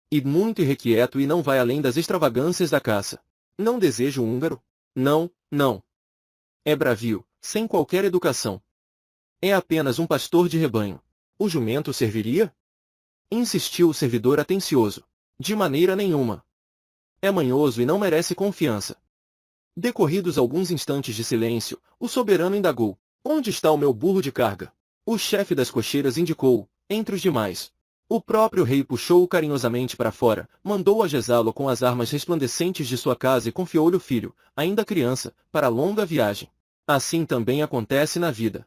E muito irrequieto e não vai além das extravagâncias da caça. Não deseja o húngaro? Não, não. É bravio, sem qualquer educação. É apenas um pastor de rebanho. O jumento serviria? Insistiu o servidor atencioso. De maneira nenhuma. É manhoso e não merece confiança. Decorridos alguns instantes de silêncio, o soberano indagou. Onde está o meu burro de carga? O chefe das cocheiras indicou-o, entre os demais. O próprio rei puxou-o carinhosamente para fora, mandou ajesá-lo com as armas resplandecentes de sua casa e confiou-lhe o filho, ainda criança, para a longa viagem. Assim também acontece na vida.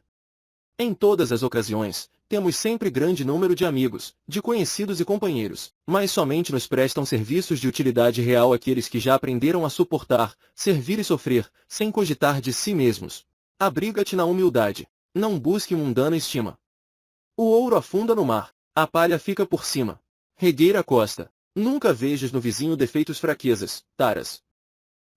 Em todas as ocasiões, temos sempre grande número de amigos, de conhecidos e companheiros, mas somente nos prestam serviços de utilidade real aqueles que já aprenderam a suportar, servir e sofrer, sem cogitar de si mesmos. Abriga-te na humildade. Não busque mundana estima. O ouro afunda no mar, a palha fica por cima. Regueira a costa. Nunca vejas no vizinho defeitos fraquezas, taras.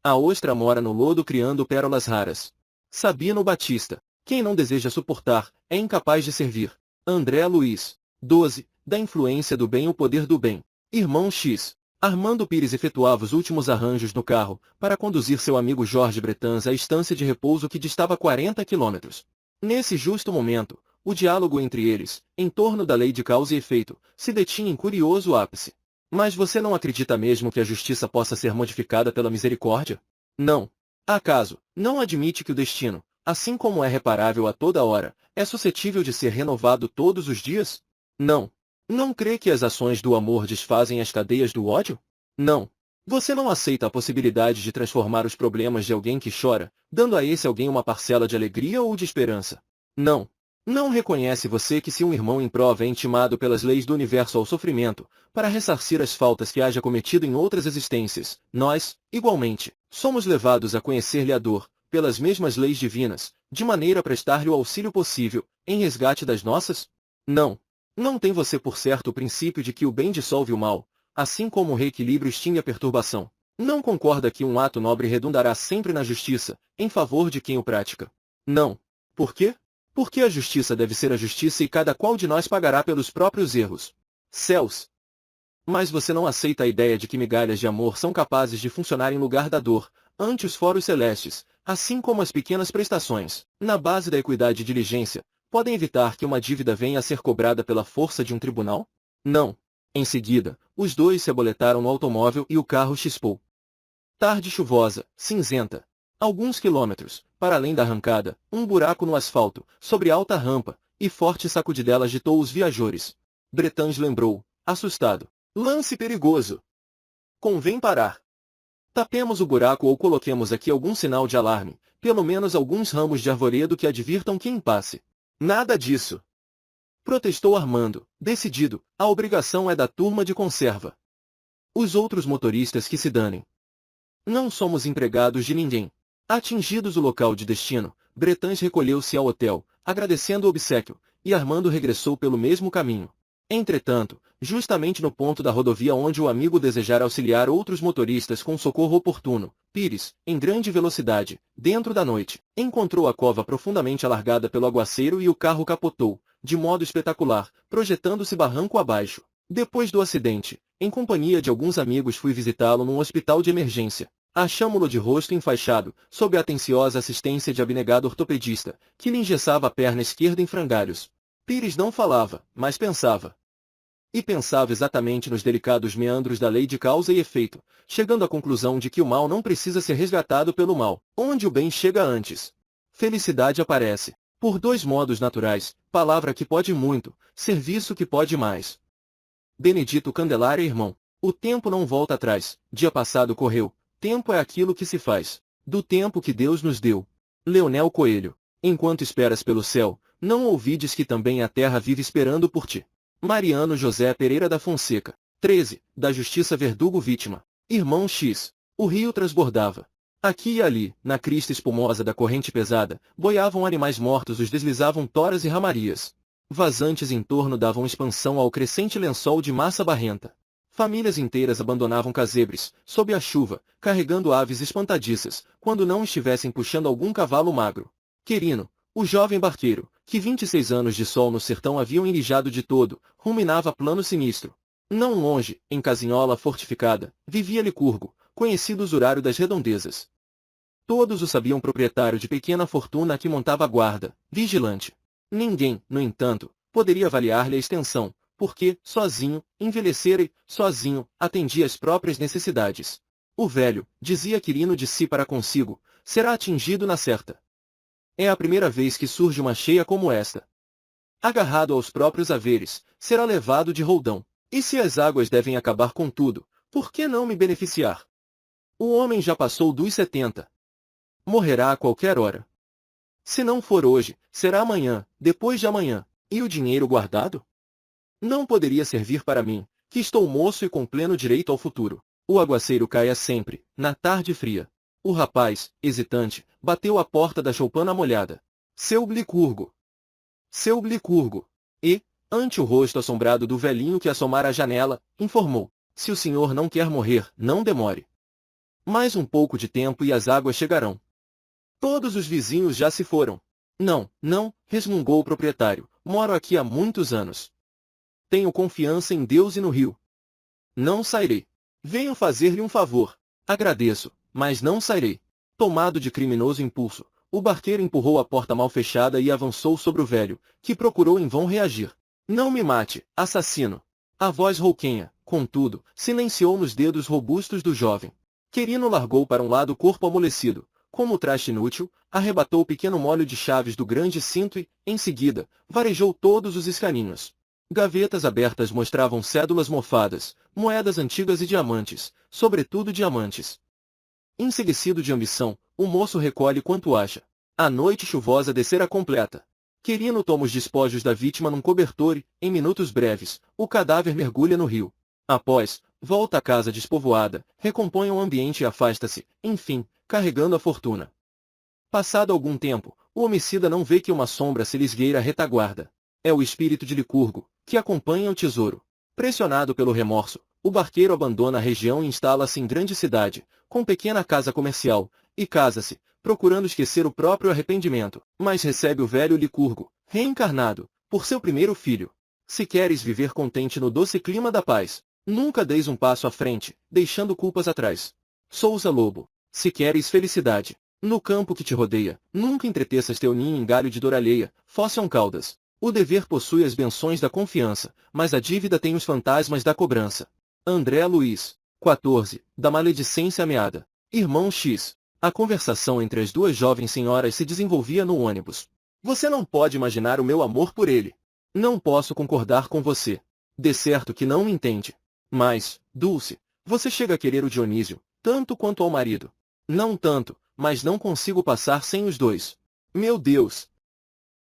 A ostra mora no lodo criando pérolas raras. Sabino Batista. Quem não deseja suportar, é incapaz de servir. André Luiz. 12. Da influência do bem o poder do bem. Irmão X. Armando Pires efetuava os últimos arranjos no carro, para conduzir seu amigo Jorge Bretans à estância de repouso que distava 40 quilômetros. Nesse justo momento, o diálogo entre eles, em torno da lei de causa e efeito, se detinha em curioso ápice. Mas você não acredita mesmo que a justiça possa ser modificada pela misericórdia? Não. Acaso, não admite que o destino, assim como é reparável a toda hora, é suscetível de ser renovado todos os dias? Não. Não crê que as ações do amor desfazem as cadeias do ódio? Não. Você não aceita a possibilidade de transformar os problemas de alguém que chora, dando a esse alguém uma parcela de alegria ou de esperança? Não. Não reconhece você que se um irmão em prova é intimado pelas leis do universo ao sofrimento, para ressarcir as faltas que haja cometido em outras existências, nós, igualmente, somos levados a conhecer-lhe a dor, pelas mesmas leis divinas, de maneira a prestar-lhe o auxílio possível, em resgate das nossas? Não. Não tem você por certo o princípio de que o bem dissolve o mal, assim como o reequilíbrio extingue a perturbação. Não concorda que um ato nobre redundará sempre na justiça, em favor de quem o pratica? Não. Por quê? Porque a justiça deve ser a justiça e cada qual de nós pagará pelos próprios erros. Céus! Mas você não aceita a ideia de que migalhas de amor são capazes de funcionar em lugar da dor, ante os foros celestes, assim como as pequenas prestações, na base da equidade e diligência, podem evitar que uma dívida venha a ser cobrada pela força de um tribunal? Não. Em seguida, os dois se aboletaram no automóvel e o carro chispou. Tarde chuvosa, cinzenta. Alguns quilômetros, para além da arrancada, um buraco no asfalto, sobre alta rampa, e forte sacudidela agitou os viajores. Bretange lembrou, assustado. Lance perigoso! Convém parar. Tapemos o buraco ou coloquemos aqui algum sinal de alarme, pelo menos alguns ramos de arvoredo que advirtam quem passe. Nada disso! Protestou Armando, decidido, a obrigação é da turma de conserva. Os outros motoristas que se danem. Não somos empregados de ninguém. Atingidos o local de destino, Bretange recolheu-se ao hotel, agradecendo o obséquio, e Armando regressou pelo mesmo caminho. Entretanto, justamente no ponto da rodovia onde o amigo desejara auxiliar outros motoristas com socorro oportuno, Pires, em grande velocidade, dentro da noite, encontrou a cova profundamente alargada pelo aguaceiro e o carro capotou, de modo espetacular, projetando-se barranco abaixo. Depois do acidente, em companhia de alguns amigos fui visitá-lo num hospital de emergência. Achamo-lo de rosto enfaixado, sob a atenciosa assistência de abnegado ortopedista, que lhe engessava a perna esquerda em frangalhos. Pires não falava, mas pensava. E pensava exatamente nos delicados meandros da lei de causa e efeito, chegando à conclusão de que o mal não precisa ser resgatado pelo mal, onde o bem chega antes. Felicidade aparece, por dois modos naturais, palavra que pode muito, serviço que pode mais. Benedito Candelária, irmão, o tempo não volta atrás, dia passado correu, tempo é aquilo que se faz, do tempo que Deus nos deu. Leonel Coelho, enquanto esperas pelo céu, não ouvides que também a terra vive esperando por ti. Mariano José Pereira da Fonseca, 13, da Justiça Verdugo Vítima. Irmão X. O rio transbordava. Aqui e ali, na crista espumosa da corrente pesada, boiavam animais mortos, os deslizavam toras e ramarias. Vazantes em torno davam expansão ao crescente lençol de massa barrenta. Famílias inteiras abandonavam casebres, sob a chuva, carregando aves espantadiças, quando não estivessem puxando algum cavalo magro. Querino, o jovem barqueiro, que 26 anos de sol no sertão haviam enlijado de todo, ruminava plano sinistro. Não longe, em casinhola fortificada, vivia Licurgo, conhecido usurário das redondezas. Todos o sabiam proprietário de pequena fortuna a que montava guarda, vigilante. Ninguém, no entanto, poderia avaliar-lhe a extensão, porque, sozinho, envelhecera e, sozinho, atendia às próprias necessidades. O velho, dizia Quirino de si para consigo, será atingido na certa. É a primeira vez que surge uma cheia como esta. Agarrado aos próprios haveres, será levado de roldão. E se as águas devem acabar com tudo, por que não me beneficiar? O homem já passou dos 70. Morrerá a qualquer hora. Se não for hoje, será amanhã, depois de amanhã. E o dinheiro guardado? Não poderia servir para mim, que estou moço e com pleno direito ao futuro. O aguaceiro caia sempre, na tarde fria. O rapaz, hesitante, bateu à porta da choupana molhada. Seu Licurgo! Seu Licurgo! E, ante o rosto assombrado do velhinho que assomara à janela, informou. Se o senhor não quer morrer, não demore. Mais um pouco de tempo e as águas chegarão. Todos os vizinhos já se foram. Não, não, resmungou o proprietário, moro aqui há muitos anos. Tenho confiança em Deus e no rio. Não sairei. Venho fazer-lhe um favor. Agradeço, mas não sairei. Tomado de criminoso impulso, o barqueiro empurrou a porta mal fechada e avançou sobre o velho, que procurou em vão reagir. Não me mate, assassino. A voz rouquenha, contudo, silenciou nos dedos robustos do jovem. Querino largou para um lado o corpo amolecido. Como traste inútil, arrebatou o pequeno molho de chaves do grande cinto e, em seguida, varejou todos os escaninhos. Gavetas abertas mostravam cédulas mofadas, moedas antigas e diamantes, sobretudo diamantes. Enseguecido de ambição, o moço recolhe quanto acha. A noite chuvosa descera completa. Querino toma os despojos da vítima num cobertor e, em minutos breves, o cadáver mergulha no rio. Após, volta à casa despovoada, recompõe o ambiente e afasta-se, enfim, carregando a fortuna. Passado algum tempo, o homicida não vê que uma sombra se lhe esgueira à retaguarda. É o espírito de Licurgo, que acompanha o tesouro. Pressionado pelo remorso, o barqueiro abandona a região e instala-se em grande cidade, com pequena casa comercial, e casa-se, procurando esquecer o próprio arrependimento, mas recebe o velho Licurgo, reencarnado, por seu primeiro filho. Se queres viver contente no doce clima da paz, nunca deis um passo à frente, deixando culpas atrás. Sousa Lobo. Se queres felicidade, no campo que te rodeia, nunca entreteças teu ninho em galho de dor alheia, Fóssion Caldas. O dever possui as benções da confiança, mas a dívida tem os fantasmas da cobrança. André Luiz. 14. Da maledicência ameada. Irmão X. A conversação entre as duas jovens senhoras se desenvolvia no ônibus. Você não pode imaginar o meu amor por ele. Não posso concordar com você. De certo que não me entende. Mas, Dulce, você chega a querer o Dionísio, tanto quanto ao marido. Não tanto, mas não consigo passar sem os dois. Meu Deus!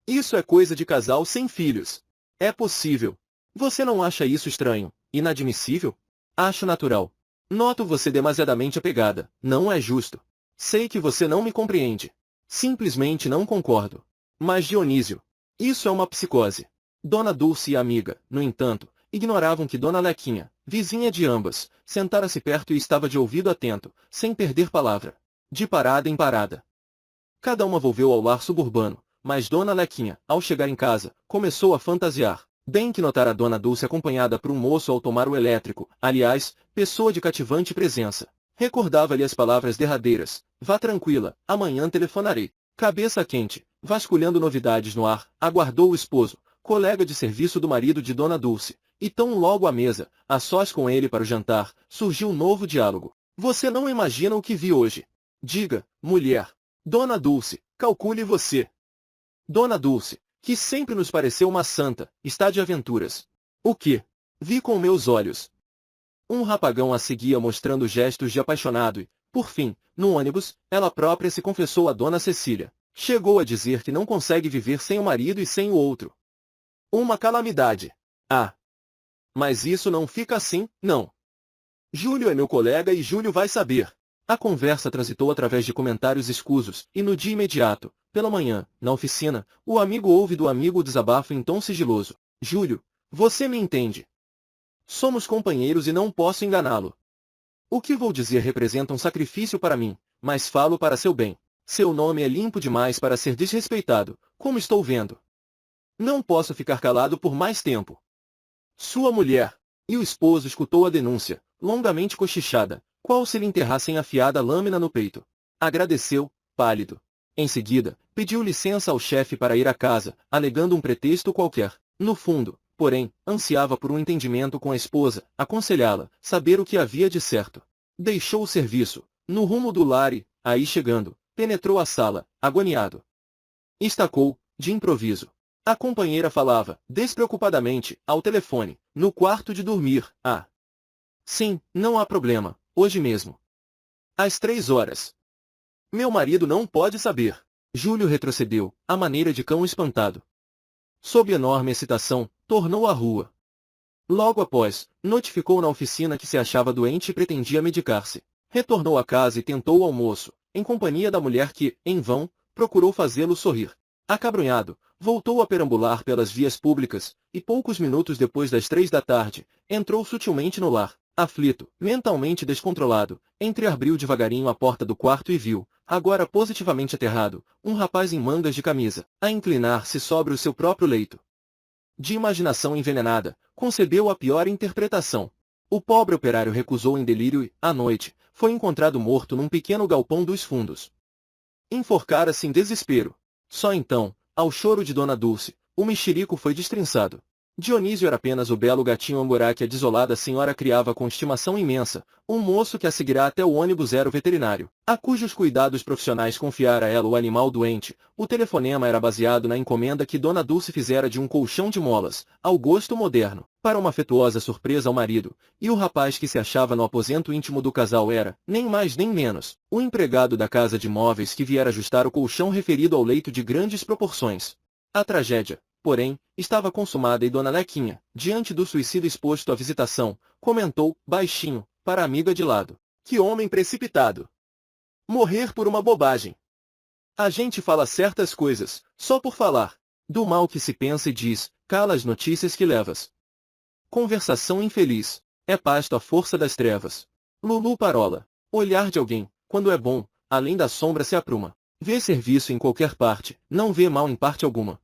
Isso é coisa de casal sem filhos. É possível. Você não acha isso estranho, inadmissível? Acho natural. Noto você demasiadamente apegada. Não é justo. Sei que você não me compreende. Simplesmente não concordo. Mas Dionísio, isso é uma psicose. Dona Dulce e a amiga, no entanto, ignoravam que Dona Lequinha, vizinha de ambas, sentara-se perto e estava de ouvido atento, sem perder palavra. De parada em parada. Cada uma volveu ao lar suburbano, mas Dona Lequinha, ao chegar em casa, começou a fantasiar. Bem que notara Dona Dulce acompanhada por um moço ao tomar o elétrico, aliás, pessoa de cativante presença. Recordava-lhe as palavras derradeiras: vá tranquila, amanhã telefonarei. Cabeça quente, vasculhando novidades no ar, aguardou o esposo, colega de serviço do marido de Dona Dulce, e tão logo à mesa, a sós com ele para o jantar, surgiu um novo diálogo. Você não imagina o que vi hoje. Diga, mulher. Dona Dulce, calcule você. Dona Dulce, que sempre nos pareceu uma santa, está de aventuras. O que? Vi com meus olhos. Um rapagão a seguia mostrando gestos de apaixonado e, por fim, no ônibus, ela própria se confessou a Dona Cecília. Chegou a dizer que não consegue viver sem o marido e sem o outro. Uma calamidade. Ah! Mas isso não fica assim, não. Júlio é meu colega e Júlio vai saber. A conversa transitou através de comentários escusos, e no dia imediato, pela manhã, na oficina, o amigo ouve do amigo o desabafo em tom sigiloso. Júlio, você me entende. Somos companheiros e não posso enganá-lo. O que vou dizer representa um sacrifício para mim, mas falo para seu bem. Seu nome é limpo demais para ser desrespeitado, como estou vendo. Não posso ficar calado por mais tempo. Sua mulher. E o esposo escutou a denúncia, longamente cochichada, qual se lhe enterrassem afiada lâmina no peito. Agradeceu, pálido. Em seguida, pediu licença ao chefe para ir à casa, alegando um pretexto qualquer. No fundo, porém, ansiava por um entendimento com a esposa, aconselhá-la, saber o que havia de certo. Deixou o serviço, no rumo do lar e, aí chegando, penetrou a sala, agoniado. Estacou, de improviso. A companheira falava, despreocupadamente, ao telefone, no quarto de dormir. Ah! Sim, não há problema, hoje mesmo. Às 3 horas. Meu marido não pode saber. Júlio retrocedeu, à maneira de cão espantado. Sob enorme excitação, tornou à rua. Logo após, notificou na oficina que se achava doente e pretendia medicar-se. Retornou à casa e tentou o almoço, em companhia da mulher que, em vão, procurou fazê-lo sorrir. Acabrunhado, voltou a perambular pelas vias públicas, e poucos minutos depois das 3 da tarde, entrou sutilmente no lar. Aflito, mentalmente descontrolado, entreabriu devagarinho a porta do quarto e viu, agora positivamente aterrado, um rapaz em mangas de camisa, a inclinar-se sobre o seu próprio leito. De imaginação envenenada, concebeu a pior interpretação. O pobre operário recusou em delírio e, à noite, foi encontrado morto num pequeno galpão dos fundos. Enforcara-se em desespero. Só então, ao choro de Dona Dulce, o mexerico foi destrinçado. Dionísio era apenas o belo gatinho angorá que a desolada senhora criava com estimação imensa, um moço que a seguirá até o ônibus zero veterinário, a cujos cuidados profissionais confiara ela o animal doente. O telefonema era baseado na encomenda que Dona Dulce fizera de um colchão de molas, ao gosto moderno, para uma afetuosa surpresa ao marido, e o rapaz que se achava no aposento íntimo do casal era, nem mais nem menos, o empregado da casa de móveis que viera ajustar o colchão referido ao leito de grandes proporções. A tragédia, porém, estava consumada e Dona Lequinha, diante do suicídio exposto à visitação, comentou, baixinho, para a amiga de lado: que homem precipitado! Morrer por uma bobagem! A gente fala certas coisas, só por falar. Do mal que se pensa e diz, cala as notícias que levas. Conversação infeliz. É pasto à força das trevas. Lulu Parola. Olhar de alguém, quando é bom, além da sombra se apruma. Vê serviço em qualquer parte, não vê mal em parte alguma.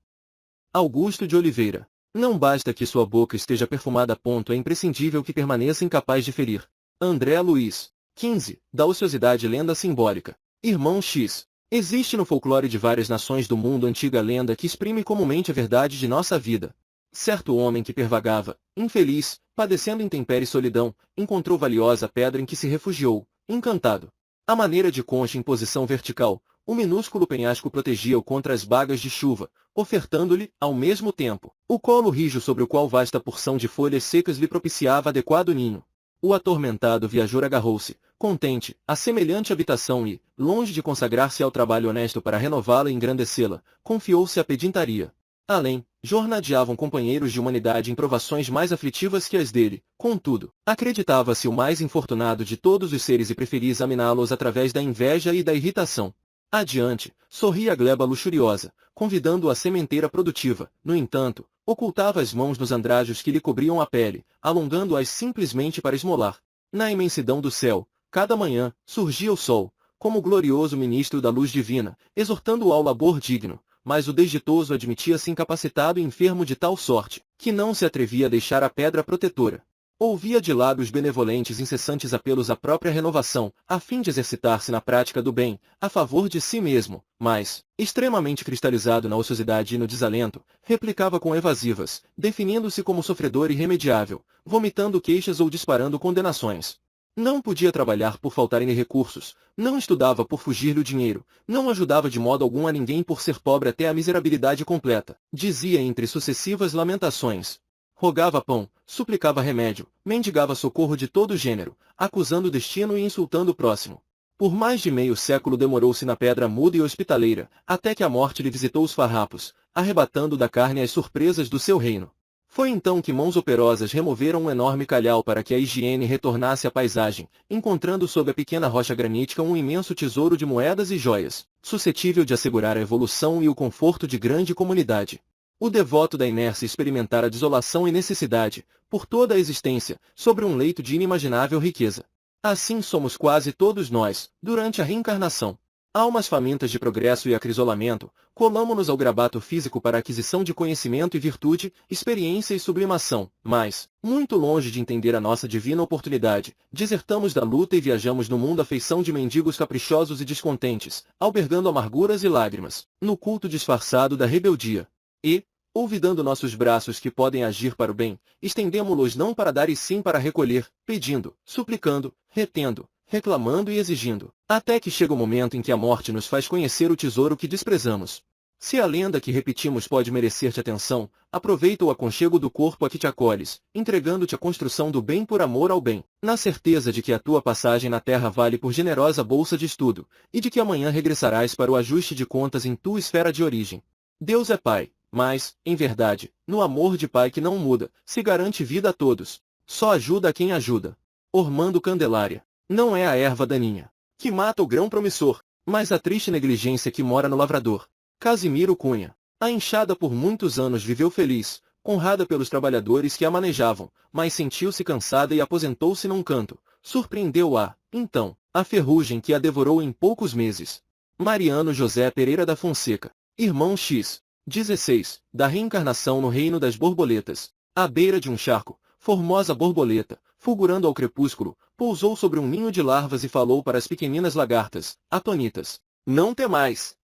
Augusto de Oliveira. Não basta que sua boca esteja perfumada a ponto, é imprescindível que permaneça incapaz de ferir. André Luiz. 15. Da ociosidade lenda simbólica. Irmão X. Existe no folclore de várias nações do mundo antiga lenda que exprime comumente a verdade de nossa vida. Certo homem que pervagava, infeliz, padecendo intempérie e solidão, encontrou valiosa pedra em que se refugiou, encantado. À maneira de concha em posição vertical, O minúsculo penhasco protegia-o contra as bagas de chuva, ofertando-lhe, ao mesmo tempo, o colo rijo sobre o qual vasta porção de folhas secas lhe propiciava adequado ninho. O atormentado viajor agarrou-se, contente, a semelhante habitação e, longe de consagrar-se ao trabalho honesto para renová-la e engrandecê-la, confiou-se à pedintaria. Além, jornadeavam companheiros de humanidade em provações mais aflitivas que as dele, contudo, acreditava-se o mais infortunado de todos os seres e preferia examiná-los através da inveja e da irritação. Adiante, sorria a gleba luxuriosa, convidando-o à sementeira produtiva, no entanto, ocultava as mãos nos andrajos que lhe cobriam a pele, alongando-as simplesmente para esmolar. Na imensidão do céu, cada manhã, surgia o sol, como glorioso ministro da luz divina, exortando-o ao labor digno, mas o desditoso admitia-se incapacitado e enfermo de tal sorte, que não se atrevia a deixar a pedra protetora. Ouvia de lábios benevolentes incessantes apelos à própria renovação, a fim de exercitar-se na prática do bem, a favor de si mesmo, mas, extremamente cristalizado na ociosidade e no desalento, replicava com evasivas, definindo-se como sofredor irremediável, vomitando queixas ou disparando condenações. Não podia trabalhar por faltarem-lhe recursos, não estudava por fugir-lhe o dinheiro, não ajudava de modo algum a ninguém por ser pobre até a miserabilidade completa, dizia entre sucessivas lamentações. Rogava pão, suplicava remédio, mendigava socorro de todo gênero, acusando o destino e insultando o próximo. Por mais de meio século demorou-se na pedra muda e hospitaleira, até que a morte lhe visitou os farrapos, arrebatando da carne as surpresas do seu reino. Foi então que mãos operosas removeram um enorme calhau para que a higiene retornasse à paisagem, encontrando sob a pequena rocha granítica um imenso tesouro de moedas e joias, suscetível de assegurar a evolução e o conforto de grande comunidade. O devoto da inércia experimentara desolação e necessidade, por toda a existência, sobre um leito de inimaginável riqueza. Assim somos quase todos nós, durante a reencarnação. Almas famintas de progresso e acrisolamento, colamo-nos ao grabato físico para a aquisição de conhecimento e virtude, experiência e sublimação, mas, muito longe de entender a nossa divina oportunidade, desertamos da luta e viajamos no mundo à feição de mendigos caprichosos e descontentes, albergando amarguras e lágrimas, no culto disfarçado da rebeldia. E, olvidando nossos braços que podem agir para o bem, estendemo-los não para dar e sim para recolher, pedindo, suplicando, retendo, reclamando e exigindo, até que chega o momento em que a morte nos faz conhecer o tesouro que desprezamos. Se a lenda que repetimos pode merecer-te atenção, aproveita o aconchego do corpo a que te acolhes, entregando-te a construção do bem por amor ao bem, na certeza de que a tua passagem na terra vale por generosa bolsa de estudo, e de que amanhã regressarás para o ajuste de contas em tua esfera de origem. Deus é Pai, mas, em verdade, no amor de Pai que não muda, se garante vida a todos. Só ajuda a quem ajuda. Ormando Candelária. Não é a erva daninha que mata o grão promissor, mas a triste negligência que mora no lavrador. Casimiro Cunha. A enxada por muitos anos viveu feliz, honrada pelos trabalhadores que a manejavam, mas sentiu-se cansada e aposentou-se num canto. Surpreendeu-a, então, a ferrugem que a devorou em poucos meses. Mariano José Pereira da Fonseca. Irmão X. 16. Da reencarnação no reino das borboletas. À beira de um charco, formosa borboleta, fulgurando ao crepúsculo, pousou sobre um ninho de larvas e falou para as pequeninas lagartas, atônitas. Não temais!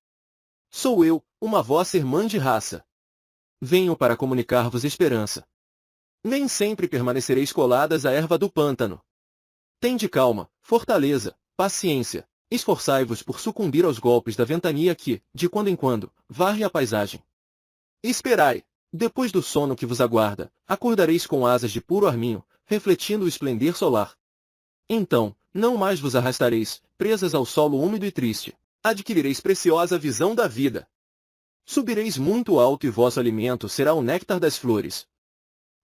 Sou eu, uma vossa irmã de raça. Venho para comunicar-vos esperança. Nem sempre permanecereis coladas à erva do pântano. Tende calma, fortaleza, paciência. Esforçai-vos por sucumbir aos golpes da ventania que, de quando em quando, varre a paisagem. Esperai. Depois do sono que vos aguarda, acordareis com asas de puro arminho, refletindo o esplendor solar. Então, não mais vos arrastareis, presas ao solo úmido e triste. Adquirireis preciosa visão da vida. Subireis muito alto e vosso alimento será o néctar das flores.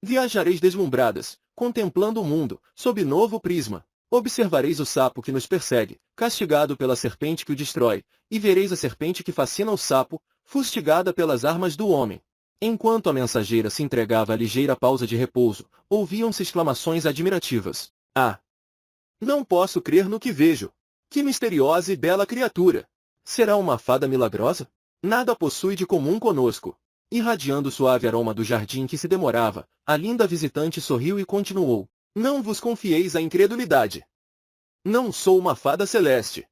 Viajareis deslumbradas, contemplando o mundo, sob novo prisma. Observareis o sapo que nos persegue, castigado pela serpente que o destrói, e vereis a serpente que fascina o sapo, fustigada pelas armas do homem. Enquanto a mensageira se entregava à ligeira pausa de repouso, ouviam-se exclamações admirativas. Ah! Não posso crer no que vejo! Que misteriosa e bela criatura! Será uma fada milagrosa? Nada possui de comum conosco. Irradiando o suave aroma do jardim que se demorava, a linda visitante sorriu e continuou. Não vos confieis a incredulidade. Não sou uma fada celeste.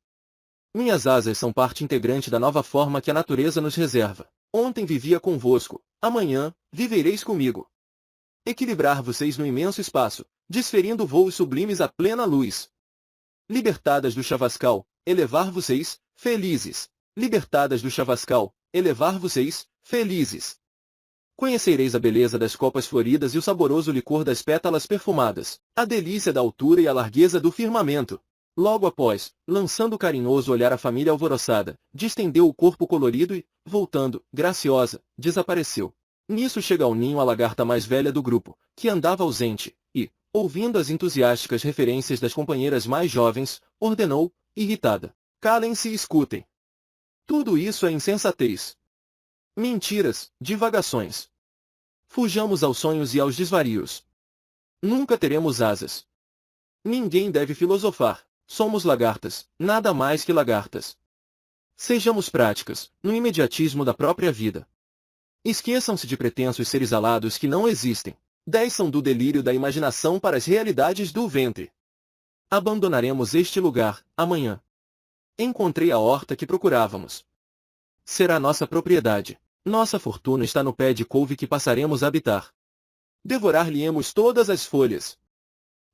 Minhas asas são parte integrante da nova forma que a natureza nos reserva. Ontem vivia convosco, amanhã, vivereis comigo. Equilibrar-vos-eis no imenso espaço, desferindo voos sublimes à plena luz. Libertadas do chavascal, elevar-vos-eis, felizes. libertadas do chavascal, elevar-vos-eis, felizes. Conhecereis a beleza das copas floridas e o saboroso licor das pétalas perfumadas, a delícia da altura e a largueza do firmamento. Logo após, lançando carinhoso olhar à família alvoroçada, distendeu o corpo colorido e, voltando, graciosa, desapareceu. Nisso chega ao ninho a lagarta mais velha do grupo, que andava ausente, e, ouvindo as entusiásticas referências das companheiras mais jovens, ordenou, irritada: calem-se e escutem. Tudo isso é insensatez. Mentiras, divagações. Fujamos aos sonhos e aos desvarios. Nunca teremos asas. Ninguém deve filosofar. Somos lagartas, nada mais que lagartas. Sejamos práticas, no imediatismo da própria vida. Esqueçam-se de pretensos seres alados que não existem. Desçam do delírio da imaginação para as realidades do ventre. Abandonaremos este lugar, amanhã. Encontrei a horta que procurávamos. Será nossa propriedade. Nossa fortuna está no pé de couve que passaremos a habitar. Devorar-lhe-emos todas as folhas.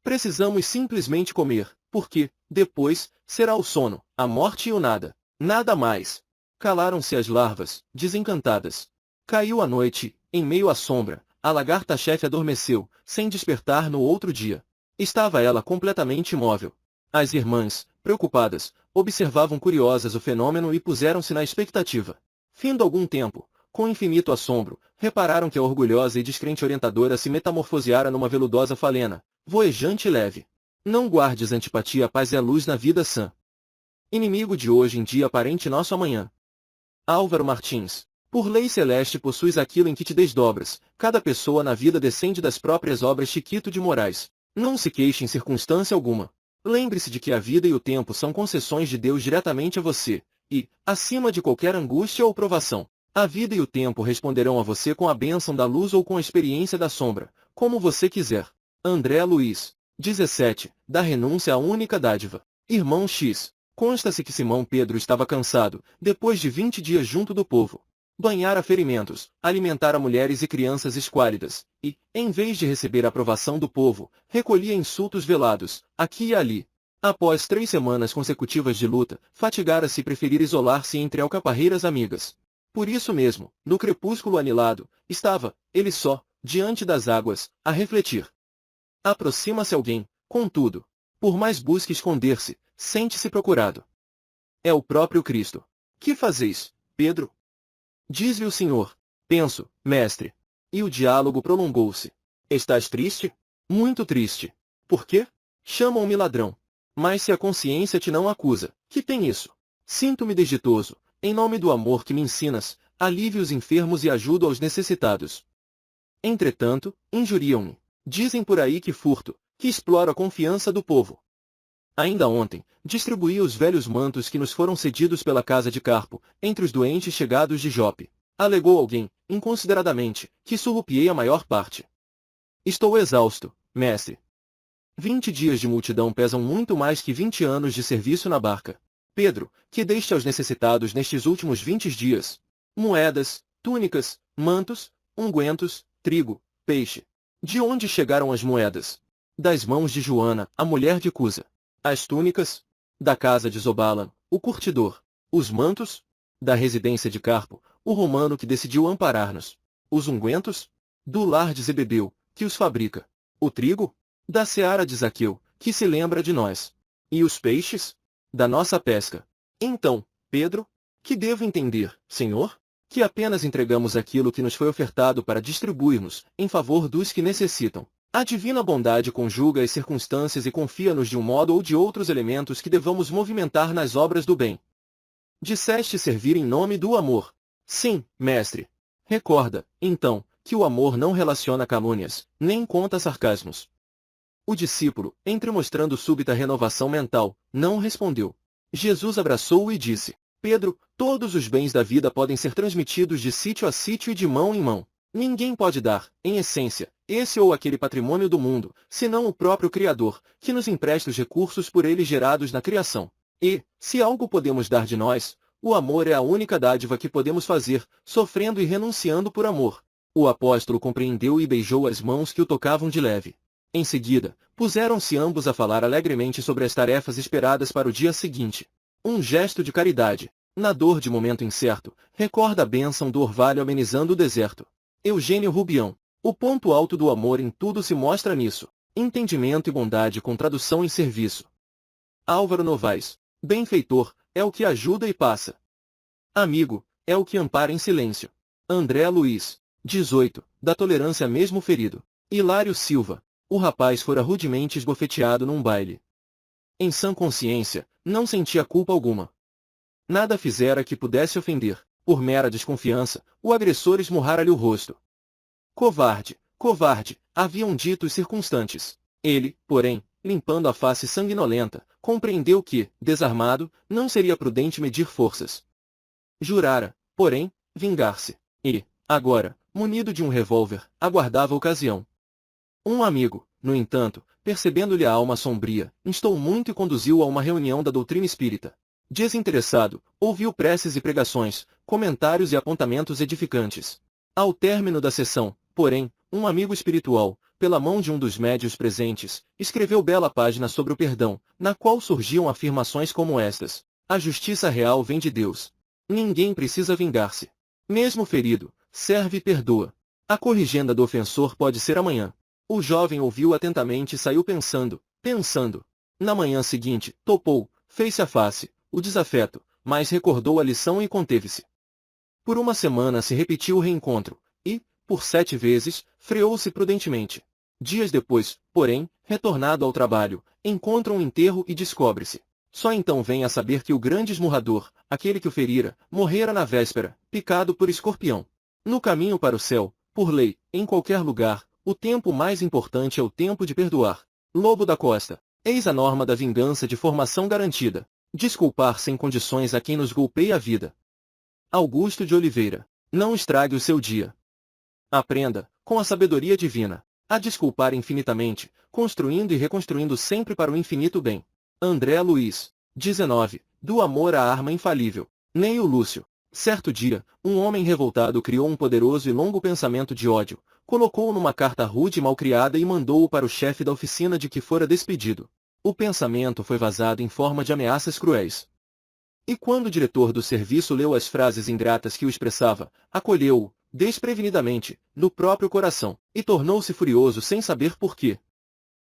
Precisamos simplesmente comer, porque, depois, será o sono, a morte e o nada. Nada mais. Calaram-se as larvas, desencantadas. Caiu a noite, em meio à sombra, a lagarta-chefe adormeceu, sem despertar no outro dia. Estava ela completamente imóvel. As irmãs, preocupadas, observavam curiosas o fenômeno e puseram-se na expectativa. Findo algum tempo, com infinito assombro, repararam que a orgulhosa e descrente orientadora se metamorfoseara numa veludosa falena, voejante e leve. Não guardes antipatia, a paz e a luz na vida sã. Inimigo de hoje em dia, parente nosso amanhã. Álvaro Martins. Por lei celeste possuis aquilo em que te desdobras. Cada pessoa na vida descende das próprias obras. Chiquito de Moraes. Não se queixe em circunstância alguma. Lembre-se de que a vida e o tempo são concessões de Deus diretamente a você, e, acima de qualquer angústia ou provação, a vida e o tempo responderão a você com a bênção da luz ou com a experiência da sombra, como você quiser. André Luiz. 17. Da renúncia à única dádiva. Irmão X. Consta-se que Simão Pedro estava cansado, depois de 20 dias junto do povo. Banhara ferimentos, alimentara mulheres e crianças esquálidas, e, em vez de receber a aprovação do povo, recolhia insultos velados, aqui e ali. Após 3 semanas consecutivas de luta, fatigara-se e preferira isolar-se entre alcaparreiras amigas. Por isso mesmo, no crepúsculo anilado, estava, ele só, diante das águas, a refletir. Aproxima-se alguém, contudo. Por mais busque esconder-se, sente-se procurado. É o próprio Cristo. Que fazeis, Pedro? Diz-lhe o Senhor. Penso, mestre. E o diálogo prolongou-se. Estás triste? Muito triste. Por quê? Chamam-me ladrão. Mas se a consciência te não acusa, que tem isso? Sinto-me desditoso. Em nome do amor que me ensinas, alivio os enfermos e ajudo aos necessitados. Entretanto, injuriam-me. Dizem por aí que furto, que exploro a confiança do povo. Ainda ontem, distribuí os velhos mantos que nos foram cedidos pela casa de Carpo, entre os doentes chegados de Jope. Alegou alguém, inconsideradamente, que surrupiei a maior parte. Estou exausto, mestre. 20 dias de multidão pesam muito mais que 20 anos de serviço na barca. Pedro, que deste aos necessitados nestes últimos 20 dias? Moedas, túnicas, mantos, ungüentos, trigo, peixe. De onde chegaram as moedas? Das mãos de Joana, a mulher de Cusa. As túnicas? Da casa de Zobalan, o curtidor. Os mantos? Da residência de Carpo, o romano que decidiu amparar-nos. Os ungüentos? Do lar de Zebedeu, que os fabrica. O trigo? Da seara de Zaqueu, que se lembra de nós. E os peixes? Da nossa pesca. Então, Pedro, que devo entender, Senhor? Que apenas entregamos aquilo que nos foi ofertado para distribuirmos, em favor dos que necessitam. A divina bondade conjuga as circunstâncias e confia-nos de um modo ou de outros elementos que devamos movimentar nas obras do bem. Disseste servir em nome do amor. Sim, mestre. Recorda, então, que o amor não relaciona calúnias, nem conta sarcasmos. O discípulo, entremostrando súbita renovação mental, não respondeu. Jesus abraçou-o e disse: Pedro, todos os bens da vida podem ser transmitidos de sítio a sítio e de mão em mão. Ninguém pode dar, em essência, esse ou aquele patrimônio do mundo, senão o próprio Criador, que nos empresta os recursos por ele gerados na criação. E, se algo podemos dar de nós, o amor é a única dádiva que podemos fazer, sofrendo e renunciando por amor. O apóstolo compreendeu e beijou as mãos que o tocavam de leve. Em seguida, puseram-se ambos a falar alegremente sobre as tarefas esperadas para o dia seguinte. Um gesto de caridade. Na dor de momento incerto, recorda a bênção do orvalho amenizando o deserto. Eugênio Rubião. O ponto alto do amor em tudo se mostra nisso. Entendimento e bondade com tradução e serviço. Álvaro Novaes. Benfeitor, é o que ajuda e passa. Amigo, é o que ampara em silêncio. André Luiz. 18. Da tolerância mesmo ferido. Hilário Silva. O rapaz fora rudemente esbofeteado num baile. Em sã consciência, não sentia culpa alguma. Nada fizera que pudesse ofender. Por mera desconfiança, o agressor esmurrara-lhe o rosto. Covarde, covarde, haviam dito os circunstantes. Ele, porém, limpando a face sanguinolenta, compreendeu que, desarmado, não seria prudente medir forças. Jurara, porém, vingar-se. E, agora, munido de um revólver, aguardava a ocasião. Um amigo, no entanto, percebendo-lhe a alma sombria, instou muito e conduziu-o a uma reunião da doutrina espírita. Desinteressado, ouviu preces e pregações, comentários e apontamentos edificantes. Ao término da sessão, porém, um amigo espiritual, pela mão de um dos médios presentes, escreveu bela página sobre o perdão, na qual surgiam afirmações como estas: a justiça real vem de Deus. Ninguém precisa vingar-se. Mesmo ferido, serve e perdoa. A corrigenda do ofensor pode ser amanhã. O jovem ouviu atentamente e saiu pensando. Na manhã seguinte, topou, fez-se a face, o desafeto, mas recordou a lição e conteve-se. Por uma semana se repetiu o reencontro, e, por 7 vezes, freou-se prudentemente. Dias depois, porém, retornado ao trabalho, encontra um enterro e descobre-se. Só então vem a saber que o grande esmurrador, aquele que o ferira, morrera na véspera, picado por escorpião. No caminho para o céu, por lei, em qualquer lugar, o tempo mais importante é o tempo de perdoar. Lobo da Costa. Eis a norma da vingança de formação garantida. Desculpar sem condições a quem nos golpeia a vida. Augusto de Oliveira. Não estrague o seu dia. Aprenda, com a sabedoria divina, a desculpar infinitamente, construindo e reconstruindo sempre para o infinito bem. André Luiz. 19. Do amor à arma infalível. Neio Lúcio. Certo dia, um homem revoltado criou um poderoso e longo pensamento de ódio, colocou-o numa carta rude e malcriada e mandou-o para o chefe da oficina de que fora despedido. O pensamento foi vazado em forma de ameaças cruéis. E quando o diretor do serviço leu as frases ingratas que o expressava, acolheu-o, desprevenidamente, no próprio coração, e tornou-se furioso sem saber por quê.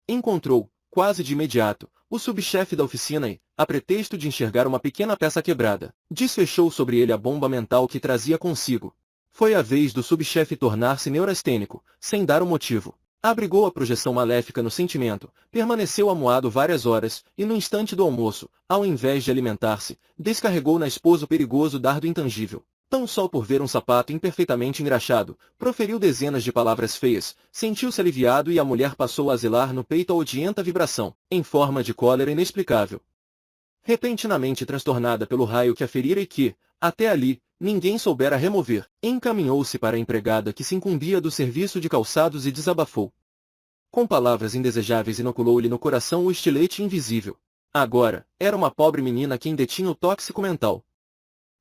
Encontrou, quase de imediato, o subchefe da oficina e, a pretexto de enxergar uma pequena peça quebrada, desfechou sobre ele a bomba mental que trazia consigo. Foi a vez do subchefe tornar-se neurastênico, sem dar o motivo. Abrigou a projeção maléfica no sentimento, permaneceu amuado várias horas, e no instante do almoço, ao invés de alimentar-se, descarregou na esposa o perigoso dardo intangível. Tão só por ver um sapato imperfeitamente engraxado, proferiu dezenas de palavras feias, sentiu-se aliviado e a mulher passou a zelar no peito a odienta vibração, em forma de cólera inexplicável. Repentinamente transtornada pelo raio que a ferira e que, até ali, ninguém soubera remover, encaminhou-se para a empregada que se incumbia do serviço de calçados e desabafou. Com palavras indesejáveis inoculou-lhe no coração o estilete invisível. Agora, era uma pobre menina quem detinha o tóxico mental.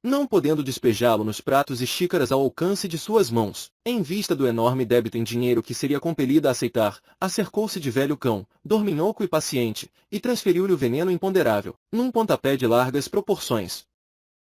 Não podendo despejá-lo nos pratos e xícaras ao alcance de suas mãos, em vista do enorme débito em dinheiro que seria compelida a aceitar, acercou-se de velho cão, dorminhoco e paciente, e transferiu-lhe o veneno imponderável, num pontapé de largas proporções.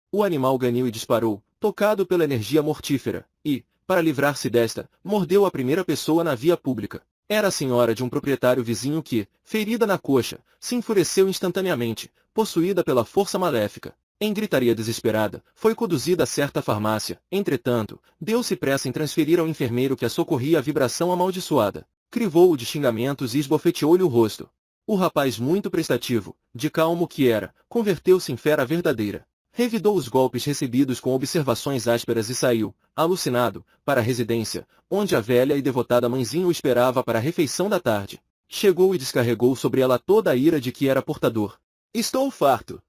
O animal ganiu e disparou, tocado pela energia mortífera, e, para livrar-se desta, mordeu a primeira pessoa na via pública. Era a senhora de um proprietário vizinho que, ferida na coxa, se enfureceu instantaneamente, possuída pela força maléfica. Em gritaria desesperada, foi conduzida a certa farmácia, entretanto, deu-se pressa em transferir ao enfermeiro que a socorria a vibração amaldiçoada. Crivou-o de xingamentos e esbofeteou-lhe o rosto. O rapaz muito prestativo, de calmo que era, converteu-se em fera verdadeira. Revidou os golpes recebidos com observações ásperas e saiu, alucinado, para a residência, onde a velha e devotada mãezinha o esperava para a refeição da tarde. Chegou e descarregou sobre ela toda a ira de que era portador. "Estou farto!"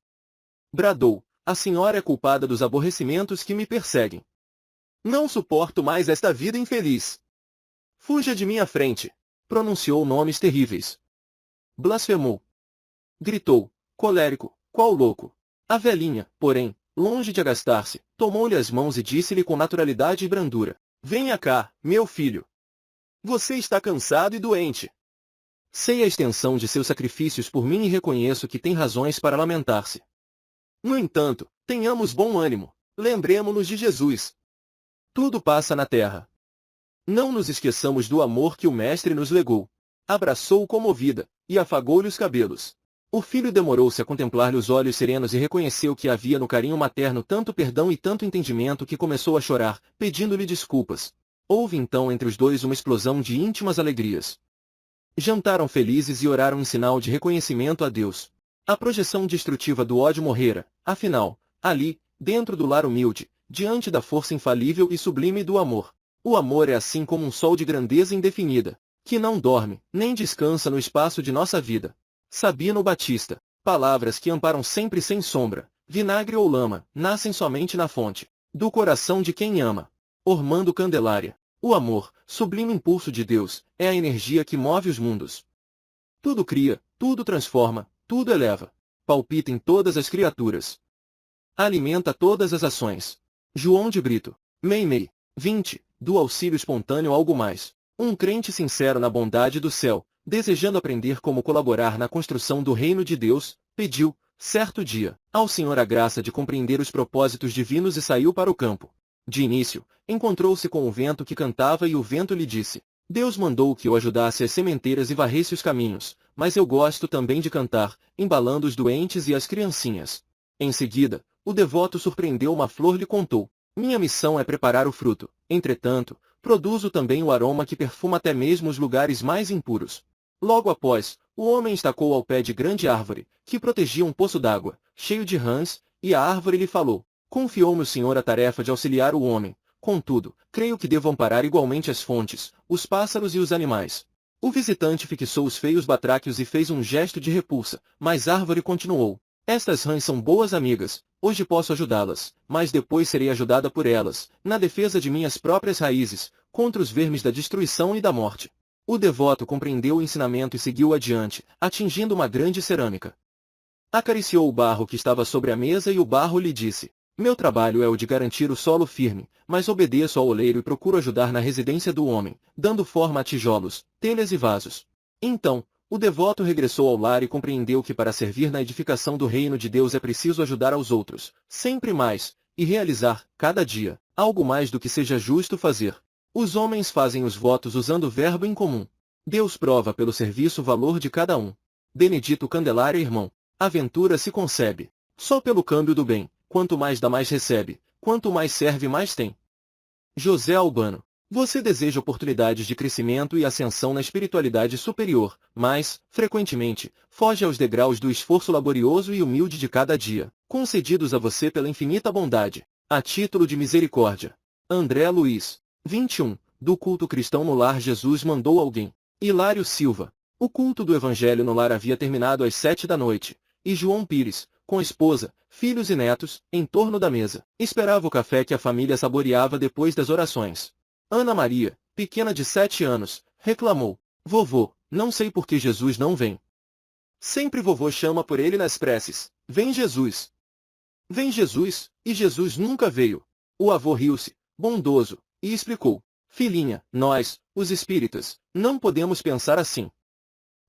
bradou. "A senhora é culpada dos aborrecimentos que me perseguem. Não suporto mais esta vida infeliz. Fuja de minha frente!" Pronunciou nomes terríveis. Blasfemou. Gritou, colérico, qual louco. A velhinha, porém, longe de agastar-se, tomou-lhe as mãos e disse-lhe com naturalidade e brandura: "Venha cá, meu filho. Você está cansado e doente. Sei a extensão de seus sacrifícios por mim e reconheço que tem razões para lamentar-se. No entanto, Tenhamos bom ânimo. Lembremo-nos de Jesus. Tudo passa na terra. Não nos esqueçamos do amor que o Mestre nos legou. Abraçou-o comovida, e afagou-lhe os cabelos. O filho demorou-se a contemplar-lhe os olhos serenos e reconheceu que havia no carinho materno tanto perdão e tanto entendimento que começou a chorar, pedindo-lhe desculpas. Houve então entre os dois uma explosão de íntimas alegrias. Jantaram felizes e oraram em sinal de reconhecimento a Deus. A projeção destrutiva do ódio morrera, afinal, ali, dentro do lar humilde, diante da força infalível e sublime do amor. O amor é assim como um sol de grandeza indefinida, que não dorme, nem descansa no espaço de nossa vida. Sabino Batista. Palavras que amparam sempre sem sombra, vinagre ou lama, nascem somente na fonte do coração de quem ama. Ormando Candelária. O amor, sublime impulso de Deus, é a energia que move os mundos. Tudo cria, tudo transforma, tudo eleva. Palpita em todas as criaturas. Alimenta todas as ações. João de Brito. Meimei. 20. Do auxílio espontâneo algo mais. Um crente sincero na bondade do céu, desejando aprender como colaborar na construção do reino de Deus, pediu, certo dia, ao Senhor a graça de compreender os propósitos divinos e saiu para o campo. De início, encontrou-se com o vento que cantava e o vento lhe disse: Deus mandou que eu ajudasse as sementeiras e varresse os caminhos, mas eu gosto também de cantar, embalando os doentes e as criancinhas. Em seguida, o devoto surpreendeu uma flor lhe contou: minha missão é preparar o fruto, entretanto, produzo também o aroma que perfuma até mesmo os lugares mais impuros. Logo após, o homem estacou ao pé de grande árvore, que protegia um poço d'água, cheio de rãs, e a árvore lhe falou: confiou-me o Senhor a tarefa de auxiliar o homem, contudo, creio que devo amparar igualmente as fontes, os pássaros e os animais. O visitante fixou os feios batráquios e fez um gesto de repulsa, mas a árvore continuou: estas rãs são boas amigas, hoje posso ajudá-las, mas depois serei ajudada por elas, na defesa de minhas próprias raízes, contra os vermes da destruição e da morte. O devoto compreendeu o ensinamento e seguiu adiante, atingindo uma grande cerâmica. Acariciou o barro que estava sobre a mesa e o barro lhe disse: meu trabalho é o de garantir o solo firme, mas obedeço ao oleiro e procuro ajudar na residência do homem, dando forma a tijolos, telhas e vasos. Então, o devoto regressou ao lar e compreendeu que para servir na edificação do reino de Deus é preciso ajudar aos outros, sempre mais, e realizar, cada dia, algo mais do que seja justo fazer. Os homens fazem os votos usando o verbo em comum. Deus prova pelo serviço o valor de cada um. Benedito Candelária irmão. A ventura se concebe só pelo câmbio do bem. Quanto mais dá, mais recebe. Quanto mais serve, mais tem. José Albano. Você deseja oportunidades de crescimento e ascensão na espiritualidade superior, mas, frequentemente, foge aos degraus do esforço laborioso e humilde de cada dia, concedidos a você pela infinita bondade, a título de misericórdia. André Luiz. 21. Do culto cristão no lar Jesus mandou alguém. Hilário Silva. O culto do Evangelho no lar havia terminado às 7 da noite, e João Pires, com esposa, filhos e netos, em torno da mesa, esperava o café que a família saboreava depois das orações. Ana Maria, pequena de 7 anos, reclamou: vovô, não sei por que Jesus não vem. Sempre vovô chama por ele nas preces: vem Jesus! Vem Jesus, e Jesus nunca veio. O avô riu-se, bondoso, e explicou: filhinha, nós, os espíritas, não podemos pensar assim.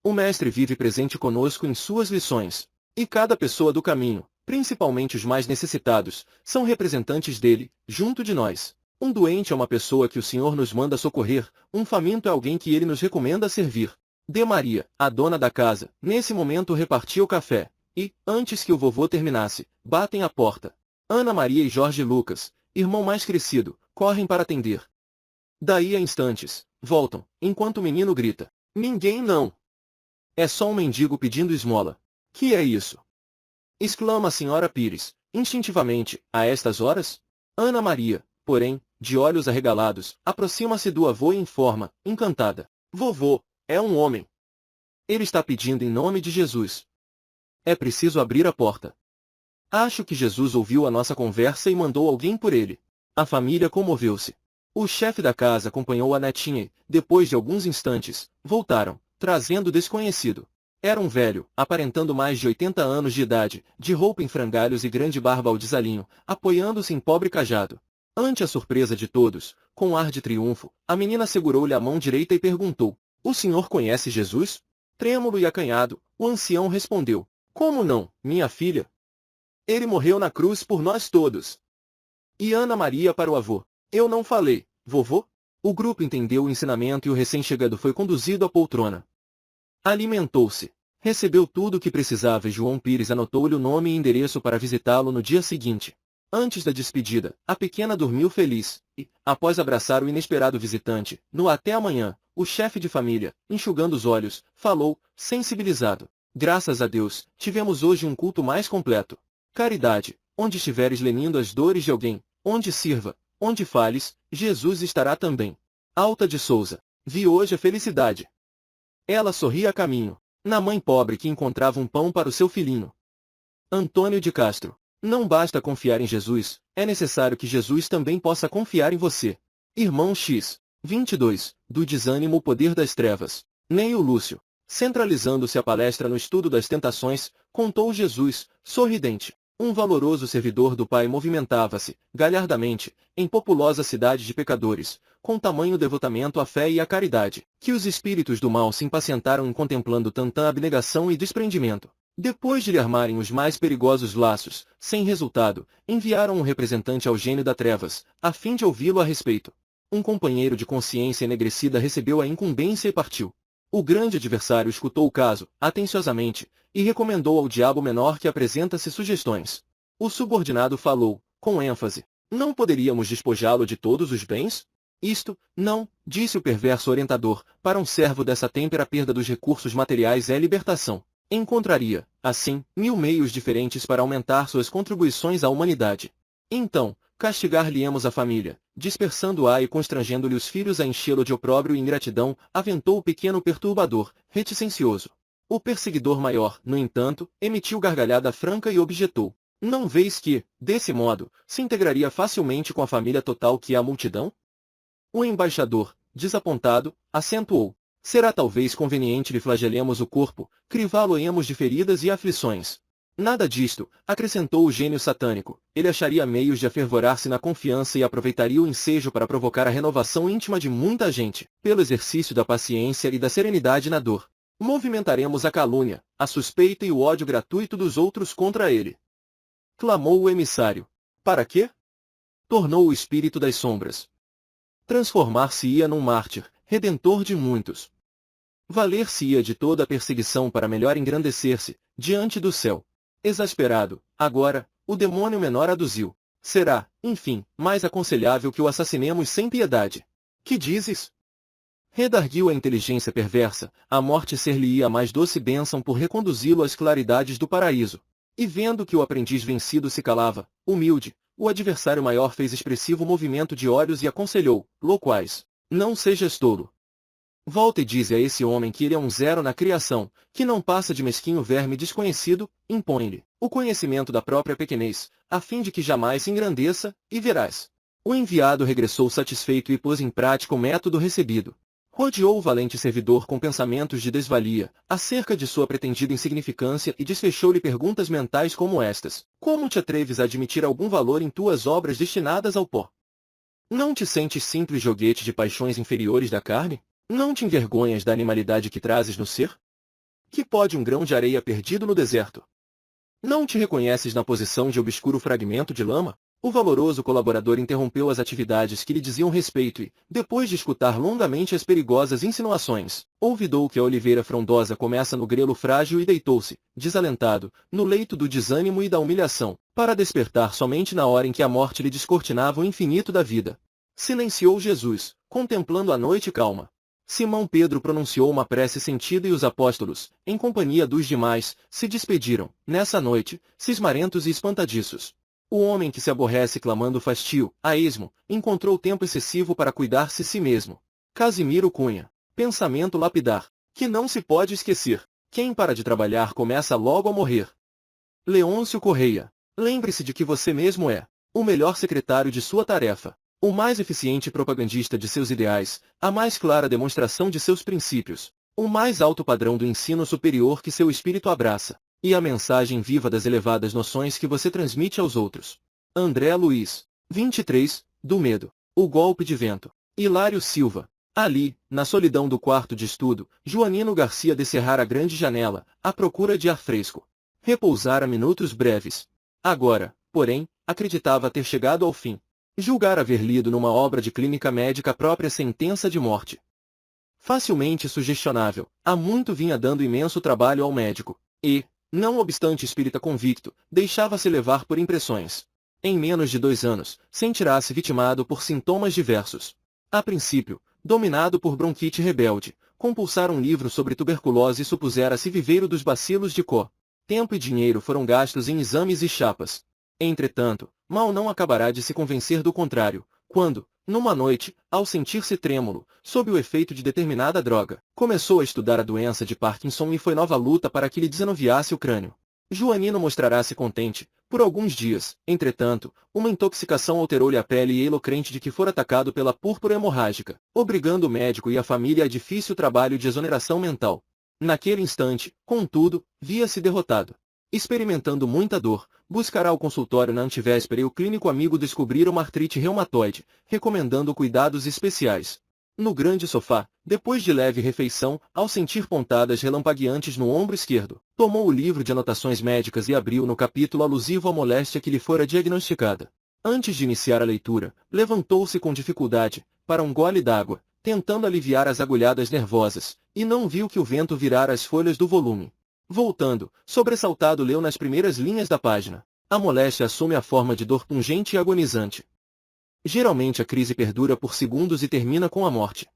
O Mestre vive presente conosco em suas lições, e cada pessoa do caminho, principalmente os mais necessitados, são representantes dele, junto de nós. Um doente é uma pessoa que o Senhor nos manda socorrer, um faminto é alguém que ele nos recomenda servir. De Maria, a dona da casa, nesse momento repartia o café, e, antes que o vovô terminasse, batem à porta. Ana Maria e Jorge Lucas, irmão mais crescido, correm para atender. Daí a instantes, voltam, enquanto o menino grita: ninguém não! É só um mendigo pedindo esmola. Que é isso? Exclama a senhora Pires, instintivamente, a estas horas? Ana Maria, porém, de olhos arregalados, aproxima-se do avô e informa, encantada: vovô, é um homem. Ele está pedindo em nome de Jesus. É preciso abrir a porta. Acho que Jesus ouviu a nossa conversa e mandou alguém por ele. A família comoveu-se. O chefe da casa acompanhou a netinha e, depois de alguns instantes, voltaram, trazendo o desconhecido. Era um velho, aparentando mais de 80 anos de idade, de roupa em frangalhos e grande barba ao desalinho, apoiando-se em pobre cajado. Ante a surpresa de todos, com um ar de triunfo, a menina segurou-lhe a mão direita e perguntou: o senhor conhece Jesus? Trêmulo e acanhado, o ancião respondeu: como não, minha filha? Ele morreu na cruz por nós todos. E Ana Maria para o avô. Eu não falei, vovô? O grupo entendeu o ensinamento e o recém-chegado foi conduzido à poltrona. Alimentou-se. Recebeu tudo o que precisava e João Pires anotou-lhe o nome e endereço para visitá-lo no dia seguinte. Antes da despedida, a pequena dormiu feliz, e, após abraçar o inesperado visitante, no até amanhã, o chefe de família, enxugando os olhos, falou, sensibilizado. Graças a Deus, tivemos hoje um culto mais completo. Caridade, onde estiveres lenindo as dores de alguém, onde sirva, onde fales, Jesus estará também. Alta de Souza. Vi hoje a felicidade. Ela sorria a caminho, na mãe pobre que encontrava um pão para o seu filhinho. Antônio de Castro. Não basta confiar em Jesus, é necessário que Jesus também possa confiar em você. Irmão X. 22. Do desânimo o poder das trevas. Neio Lúcio. Centralizando-se a palestra no estudo das tentações, contou Jesus, sorridente. Um valoroso servidor do Pai movimentava-se, galhardamente, em populosa cidade de pecadores, com tamanho devotamento à fé e à caridade, que os espíritos do mal se impacientaram em contemplando tanta abnegação e desprendimento. Depois de lhe armarem os mais perigosos laços, sem resultado, enviaram um representante ao gênio das trevas, a fim de ouvi-lo a respeito. Um companheiro de consciência enegrecida recebeu a incumbência e partiu. O grande adversário escutou o caso, atenciosamente, e recomendou ao diabo menor que apresentasse sugestões. O subordinado falou, com ênfase, não poderíamos despojá-lo de todos os bens? Isto, não, disse o perverso orientador, para um servo dessa têmpera a perda dos recursos materiais é libertação. Encontraria, assim, 1000 meios diferentes para aumentar suas contribuições à humanidade. Então, castigar-lhe-emos a família, dispersando-a e constrangendo-lhe os filhos a enchê-lo de opróbrio e ingratidão, aventou o pequeno perturbador, reticencioso. O perseguidor maior, no entanto, emitiu gargalhada franca e objetou. Não vês que, desse modo, se integraria facilmente com a família total que é a multidão? O embaixador, desapontado, acentuou. Será talvez conveniente lhe flagelemos o corpo, crivá-lo-emos de feridas e aflições. Nada disto, acrescentou o gênio satânico, ele acharia meios de afervorar-se na confiança e aproveitaria o ensejo para provocar a renovação íntima de muita gente, pelo exercício da paciência e da serenidade na dor. Movimentaremos a calúnia, a suspeita e o ódio gratuito dos outros contra ele. Clamou o emissário. Para quê? Tornou o espírito das sombras. Transformar-se-ia num mártir, redentor de muitos. Valer-se-ia de toda a perseguição para melhor engrandecer-se, diante do céu. Exasperado, agora, o demônio menor aduziu. Será, enfim, mais aconselhável que o assassinemos sem piedade. Que dizes? Redarguiu a inteligência perversa, a morte ser-lhe-ia a mais doce bênção por reconduzi-lo às claridades do paraíso. E vendo que o aprendiz vencido se calava, humilde, o adversário maior fez expressivo movimento de olhos e aconselhou, loquaz, não sejas tolo. Volta e dize a esse homem que ele é um zero na criação, que não passa de mesquinho verme desconhecido, impõe-lhe o conhecimento da própria pequenez, a fim de que jamais se engrandeça, e verás. O enviado regressou satisfeito e pôs em prática o método recebido. Rodeou o valente servidor com pensamentos de desvalia, acerca de sua pretendida insignificância e desfechou-lhe perguntas mentais como estas. Como te atreves a admitir algum valor em tuas obras destinadas ao pó? Não te sentes simples joguete de paixões inferiores da carne? Não te envergonhas da animalidade que trazes no ser? Que pode um grão de areia perdido no deserto? Não te reconheces na posição de obscuro fragmento de lama? O valoroso colaborador interrompeu as atividades que lhe diziam respeito e, depois de escutar longamente as perigosas insinuações, olvidou que a oliveira frondosa começa no grelo frágil e deitou-se, desalentado, no leito do desânimo e da humilhação, para despertar somente na hora em que a morte lhe descortinava o infinito da vida. Silenciou Jesus, contemplando a noite calma. Simão Pedro pronunciou uma prece sentida e os apóstolos, em companhia dos demais, se despediram, nessa noite, cismarentos e espantadiços. O homem que se aborrece clamando fastio, a esmo, encontrou tempo excessivo para cuidar-se si mesmo. Casimiro Cunha. Pensamento lapidar, que não se pode esquecer. Quem para de trabalhar começa logo a morrer. Leôncio Correia. Lembre-se de que você mesmo é o melhor secretário de sua tarefa, o mais eficiente propagandista de seus ideais, a mais clara demonstração de seus princípios, o mais alto padrão do ensino superior que seu espírito abraça, e a mensagem viva das elevadas noções que você transmite aos outros. André Luiz. 23. Do medo. O golpe de vento. Hilário Silva. Ali, na solidão do quarto de estudo, Joanino Garcia descerrara a grande janela, à procura de ar fresco. Repousara minutos breves. Agora, porém, acreditava ter chegado ao fim. Julgara haver lido numa obra de clínica médica a própria sentença de morte. Facilmente sugestionável, há muito vinha dando imenso trabalho ao médico, e, não obstante espírita convicto, deixava-se levar por impressões. Em menos de 2 anos, sentirá-se vitimado por sintomas diversos. A princípio, dominado por bronquite rebelde, compulsara um livro sobre tuberculose e supusera-se viveiro dos bacilos de Koch. Tempo e dinheiro foram gastos em exames e chapas. Entretanto, mal não acabará de se convencer do contrário, quando, numa noite, ao sentir-se trêmulo, sob o efeito de determinada droga, começou a estudar a doença de Parkinson e foi nova luta para que lhe desanuviasse o crânio. Joanino mostrará-se contente, por alguns dias, entretanto, uma intoxicação alterou-lhe a pele e ei-lo crente de que fora atacado pela púrpura hemorrágica, obrigando o médico e a família a difícil trabalho de exoneração mental. Naquele instante, contudo, via-se derrotado. Experimentando muita dor, buscará o consultório na antevéspera e o clínico amigo descobrira uma artrite reumatoide, recomendando cuidados especiais. No grande sofá, depois de leve refeição, ao sentir pontadas relampagueantes no ombro esquerdo, tomou o livro de anotações médicas e abriu no capítulo alusivo à moléstia que lhe fora diagnosticada. Antes de iniciar a leitura, levantou-se com dificuldade, para um gole d'água, tentando aliviar as agulhadas nervosas, e não viu que o vento virara as folhas do volume. Voltando, sobressaltado leu nas primeiras linhas da página. A moléstia assume a forma de dor pungente e agonizante. Geralmente a crise perdura por segundos e termina com a morte.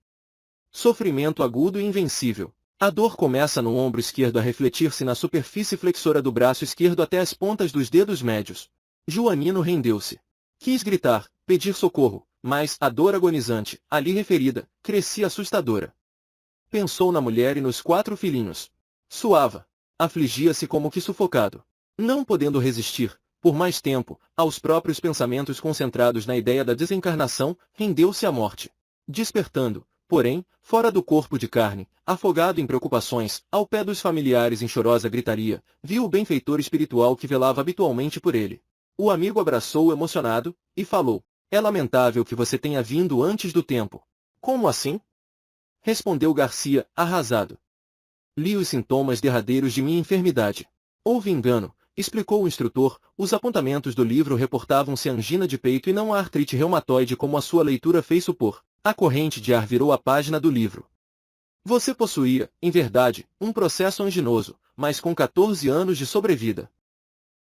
Sofrimento agudo e invencível. A dor começa no ombro esquerdo a refletir-se na superfície flexora do braço esquerdo até as pontas dos dedos médios. Joanino rendeu-se. Quis gritar, pedir socorro, mas a dor agonizante, ali referida, crescia assustadora. Pensou na mulher e nos 4 filhinhos. Suava. Afligia-se como que sufocado. Não podendo resistir, por mais tempo, aos próprios pensamentos concentrados na ideia da desencarnação, rendeu-se à morte. Despertando, porém, fora do corpo de carne, afogado em preocupações, ao pé dos familiares em chorosa gritaria, viu o benfeitor espiritual que velava habitualmente por ele. O amigo abraçou-o emocionado, e falou: "É lamentável que você tenha vindo antes do tempo." "Como assim?" respondeu Garcia, arrasado. "Li os sintomas derradeiros de minha enfermidade." "Houve engano," explicou o instrutor, "os apontamentos do livro reportavam-se a angina de peito e não a artrite reumatoide como a sua leitura fez supor." A corrente de ar virou a página do livro. "Você possuía, em verdade, um processo anginoso, mas com 14 anos de sobrevida.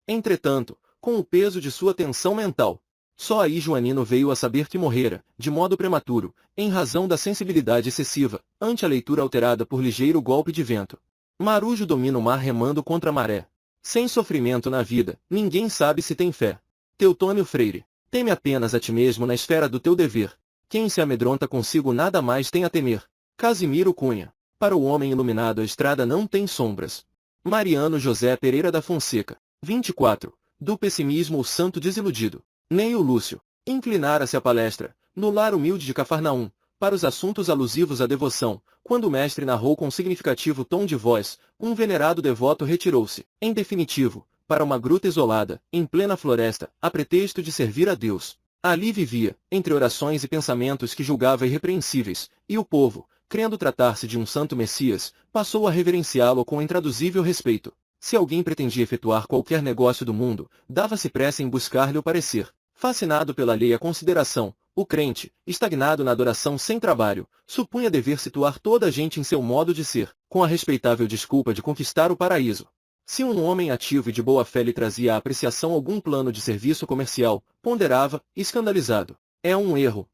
Entretanto, com o peso de sua tensão mental, só aí Joanino veio a saber que morrera, de modo prematuro, em razão da sensibilidade excessiva, ante a leitura alterada por ligeiro golpe de vento. Marujo domina o mar remando contra a maré. Sem sofrimento na vida, ninguém sabe se tem fé. Teutônio Freire. Teme apenas a ti mesmo na esfera do teu dever. Quem se amedronta consigo nada mais tem a temer." Casimiro Cunha. Para o homem iluminado a estrada não tem sombras. Mariano José Pereira da Fonseca. 24. Do pessimismo o santo desiludido. Neio Lúcio. Inclinara-se a palestra, no lar humilde de Cafarnaum, para os assuntos alusivos à devoção, quando o mestre narrou com significativo tom de voz, um venerado devoto retirou-se, em definitivo, para uma gruta isolada, em plena floresta, a pretexto de servir a Deus. Ali vivia, entre orações e pensamentos que julgava irrepreensíveis, e o povo, crendo tratar-se de um santo Messias, passou a reverenciá-lo com intraduzível respeito. Se alguém pretendia efetuar qualquer negócio do mundo, dava-se pressa em buscar-lhe o parecer. Fascinado pela alheia consideração, o crente, estagnado na adoração sem trabalho, supunha dever situar toda a gente em seu modo de ser, com a respeitável desculpa de conquistar o paraíso. Se um homem ativo e de boa fé lhe trazia à apreciação algum plano de serviço comercial, ponderava, escandalizado: "É um erro.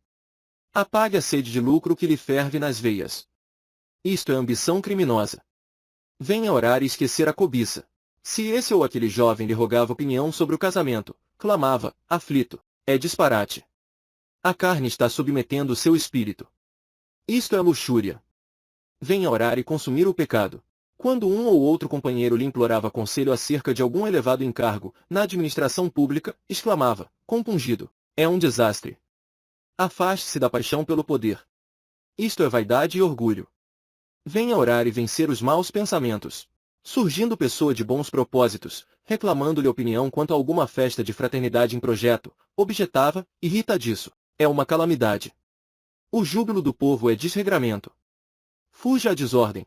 Apague a sede de lucro que lhe ferve nas veias. Isto é ambição criminosa. Venha orar e esquecer a cobiça." Se esse ou aquele jovem lhe rogava opinião sobre o casamento, clamava, aflito: "É disparate. A carne está submetendo o seu espírito. Isto é luxúria. Venha orar e consumir o pecado." Quando um ou outro companheiro lhe implorava conselho acerca de algum elevado encargo, na administração pública, exclamava, compungido: "É um desastre. Afaste-se da paixão pelo poder. Isto é vaidade e orgulho. Venha orar e vencer os maus pensamentos." Surgindo pessoa de bons propósitos, reclamando-lhe opinião quanto a alguma festa de fraternidade em projeto, objetava, irritadiço: "É uma calamidade. O júbilo do povo é desregramento. Fuja à desordem.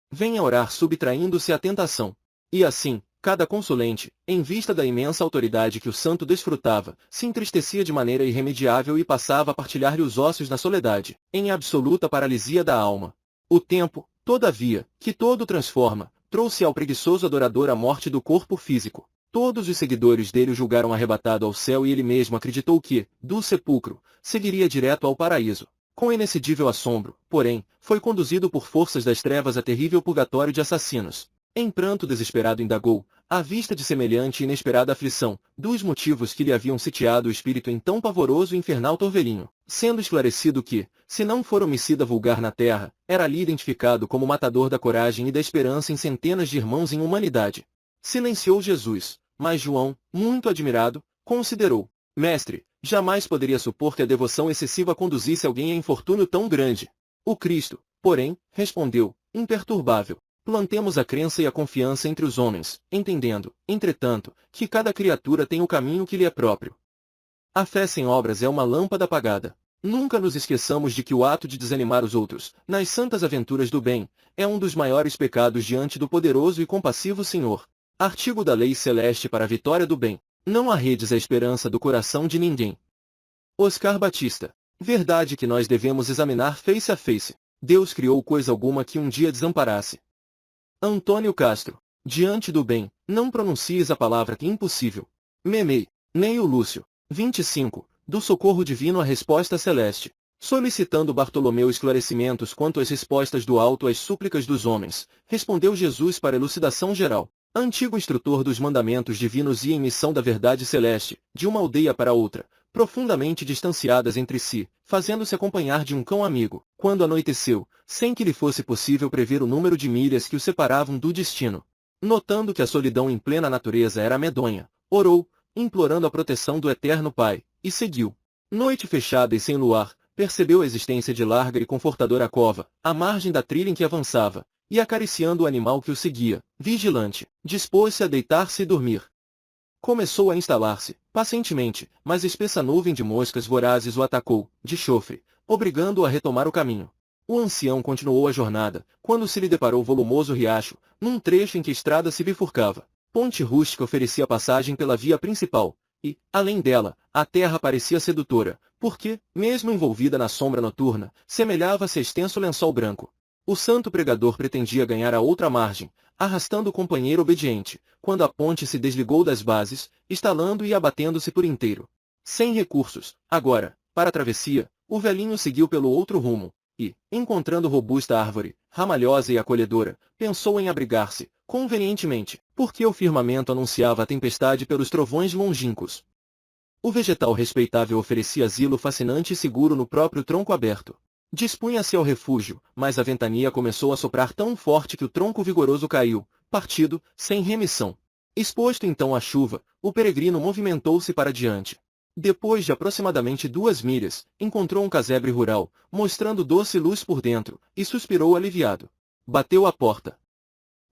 Venha orar subtraindo-se à tentação." E assim, Cada consulente, em vista da imensa autoridade que o santo desfrutava, se entristecia de maneira irremediável e passava a partilhar-lhe os ossos na soledade, em absoluta paralisia da alma. O tempo, todavia, que todo transforma, trouxe ao preguiçoso adorador a morte do corpo físico. Todos os seguidores dele o julgaram arrebatado ao céu e ele mesmo acreditou que, do sepulcro, seguiria direto ao paraíso. Com inexcedível assombro, porém, foi conduzido por forças das trevas a terrível purgatório de assassinos. Em pranto desesperado indagou, à vista de semelhante e inesperada aflição, dos motivos que lhe haviam sitiado o espírito em tão pavoroso e infernal torvelinho, sendo esclarecido que, se não for homicida vulgar na terra, era ali identificado como matador da coragem e da esperança em centenas de irmãos em humanidade. Silenciou Jesus, mas João, muito admirado, considerou: Mestre, jamais poderia supor que a devoção excessiva conduzisse alguém a infortúnio tão grande. O Cristo, porém, respondeu, imperturbável: plantemos a crença e a confiança entre os homens, entendendo, entretanto, que cada criatura tem o caminho que lhe é próprio. A fé sem obras é uma lâmpada apagada. Nunca nos esqueçamos de que o ato de desanimar os outros, nas santas aventuras do bem, é um dos maiores pecados diante do poderoso e compassivo Senhor. Artigo da Lei Celeste para a vitória do bem. Não arredes a esperança do coração de ninguém. Oscar Batista. Verdade que nós devemos examinar face a face. Deus criou coisa alguma que um dia desamparasse. Antônio Castro. Diante do bem, não pronuncies a palavra que é impossível. Memei. Neio Lúcio. 25. Do socorro divino à resposta celeste. Solicitando Bartolomeu esclarecimentos quanto às respostas do alto às súplicas dos homens, respondeu Jesus para elucidação geral. Antigo instrutor dos mandamentos divinos e em missão da verdade celeste, de uma aldeia para outra, profundamente distanciadas entre si, fazendo-se acompanhar de um cão amigo, quando anoiteceu, sem que lhe fosse possível prever o número de milhas que o separavam do destino. Notando que a solidão em plena natureza era medonha, orou, implorando a proteção do Eterno Pai, e seguiu. Noite fechada e sem luar, percebeu a existência de larga e confortadora cova, à margem da trilha em que avançava, e acariciando o animal que o seguia, vigilante, dispôs-se a deitar-se e dormir. Começou a instalar-se, pacientemente, mas espessa nuvem de moscas vorazes o atacou, de chofre, obrigando-o a retomar o caminho. O ancião continuou a jornada, quando se lhe deparou volumoso riacho, num trecho em que a estrada se bifurcava. Ponte rústica oferecia passagem pela via principal, e, além dela, a terra parecia sedutora, porque, mesmo envolvida na sombra noturna, semelhava-se a extenso lençol branco. O santo pregador pretendia ganhar a outra margem, arrastando o companheiro obediente, quando a ponte se desligou das bases, estalando e abatendo-se por inteiro. Sem recursos, agora, para a travessia, o velhinho seguiu pelo outro rumo, e, encontrando robusta árvore, ramalhosa e acolhedora, pensou em abrigar-se, convenientemente, porque o firmamento anunciava a tempestade pelos trovões longínquos. O vegetal respeitável oferecia asilo fascinante e seguro no próprio tronco aberto. Dispunha-se ao refúgio, mas a ventania começou a soprar tão forte que o tronco vigoroso caiu, partido, sem remissão. Exposto então à chuva, o peregrino movimentou-se para diante. Depois de aproximadamente 2 milhas, encontrou um casebre rural, mostrando doce luz por dentro, e suspirou aliviado. Bateu à porta.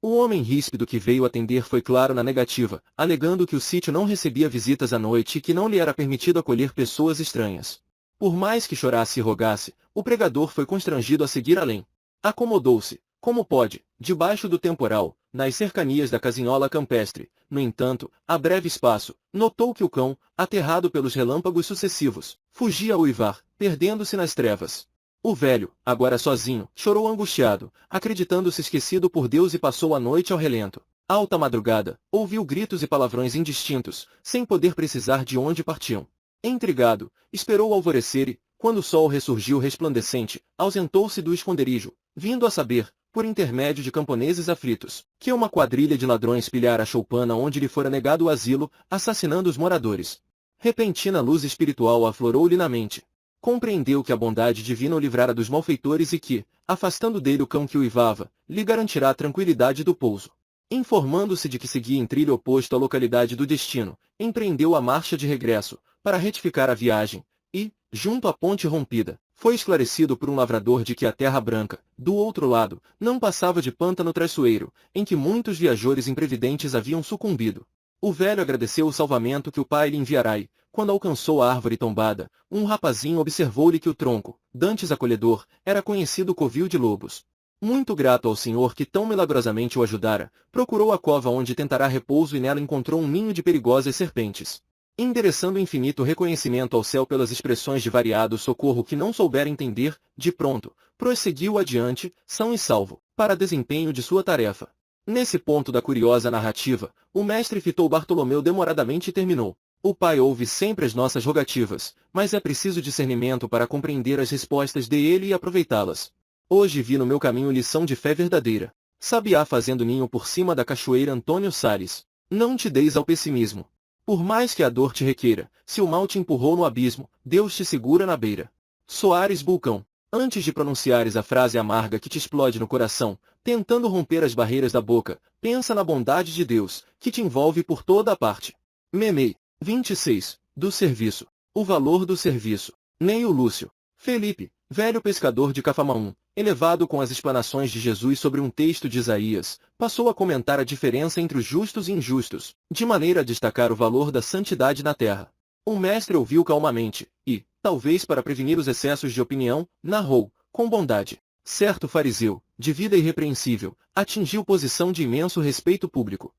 O homem ríspido que veio atender foi claro na negativa, alegando que o sítio não recebia visitas à noite e que não lhe era permitido acolher pessoas estranhas. Por mais que chorasse e rogasse, o pregador foi constrangido a seguir além. Acomodou-se, como pode, debaixo do temporal, nas cercanias da casinhola campestre. No entanto, a breve espaço, notou que o cão, aterrado pelos relâmpagos sucessivos, fugia a uivar, perdendo-se nas trevas. O velho, agora sozinho, chorou angustiado, acreditando-se esquecido por Deus e passou a noite ao relento. Alta madrugada, ouviu gritos e palavrões indistintos, sem poder precisar de onde partiam. Intrigado, esperou o alvorecer e, quando o sol ressurgiu resplandecente, ausentou-se do esconderijo, vindo a saber, por intermédio de camponeses aflitos, que uma quadrilha de ladrões pilhara a choupana onde lhe fora negado o asilo, assassinando os moradores. Repentina luz espiritual aflorou-lhe na mente. Compreendeu que a bondade divina o livrara dos malfeitores e que, afastando dele o cão que uivava, lhe garantirá a tranquilidade do pouso. Informando-se de que seguia em trilho oposto à localidade do destino, empreendeu a marcha de regresso, para retificar a viagem, e, junto à ponte rompida, foi esclarecido por um lavrador de que a terra branca, do outro lado, não passava de pântano traiçoeiro, em que muitos viajores imprevidentes haviam sucumbido. O velho agradeceu o salvamento que o pai lhe enviara e, quando alcançou a árvore tombada, um rapazinho observou-lhe que o tronco, dantes acolhedor, era conhecido covil de lobos. Muito grato ao Senhor que tão milagrosamente o ajudara, procurou a cova onde tentará repouso e nela encontrou um ninho de perigosas serpentes. Endereçando infinito reconhecimento ao céu pelas expressões de variado socorro que não soubera entender, de pronto, prosseguiu adiante, são e salvo, para desempenho de sua tarefa. Nesse ponto da curiosa narrativa, o mestre fitou Bartolomeu demoradamente e terminou. O Pai ouve sempre as nossas rogativas, mas é preciso discernimento para compreender as respostas dele e aproveitá-las. Hoje vi no meu caminho lição de fé verdadeira. Sabiá fazendo ninho por cima da cachoeira Antônio Salles. Não te deis ao pessimismo. Por mais que a dor te requeira, se o mal te empurrou no abismo, Deus te segura na beira. Soares Bulcão. Antes de pronunciares a frase amarga que te explode no coração, tentando romper as barreiras da boca, pensa na bondade de Deus, que te envolve por toda a parte. Memei. 26. Do serviço. O valor do serviço. Neio Lúcio. Felipe, velho pescador de Cafarnaum, elevado com as explanações de Jesus sobre um texto de Isaías, passou a comentar a diferença entre os justos e injustos, de maneira a destacar o valor da santidade na terra. O mestre ouviu calmamente, e, talvez para prevenir os excessos de opinião, narrou, com bondade. Certo fariseu, de vida irrepreensível, atingiu posição de imenso respeito público.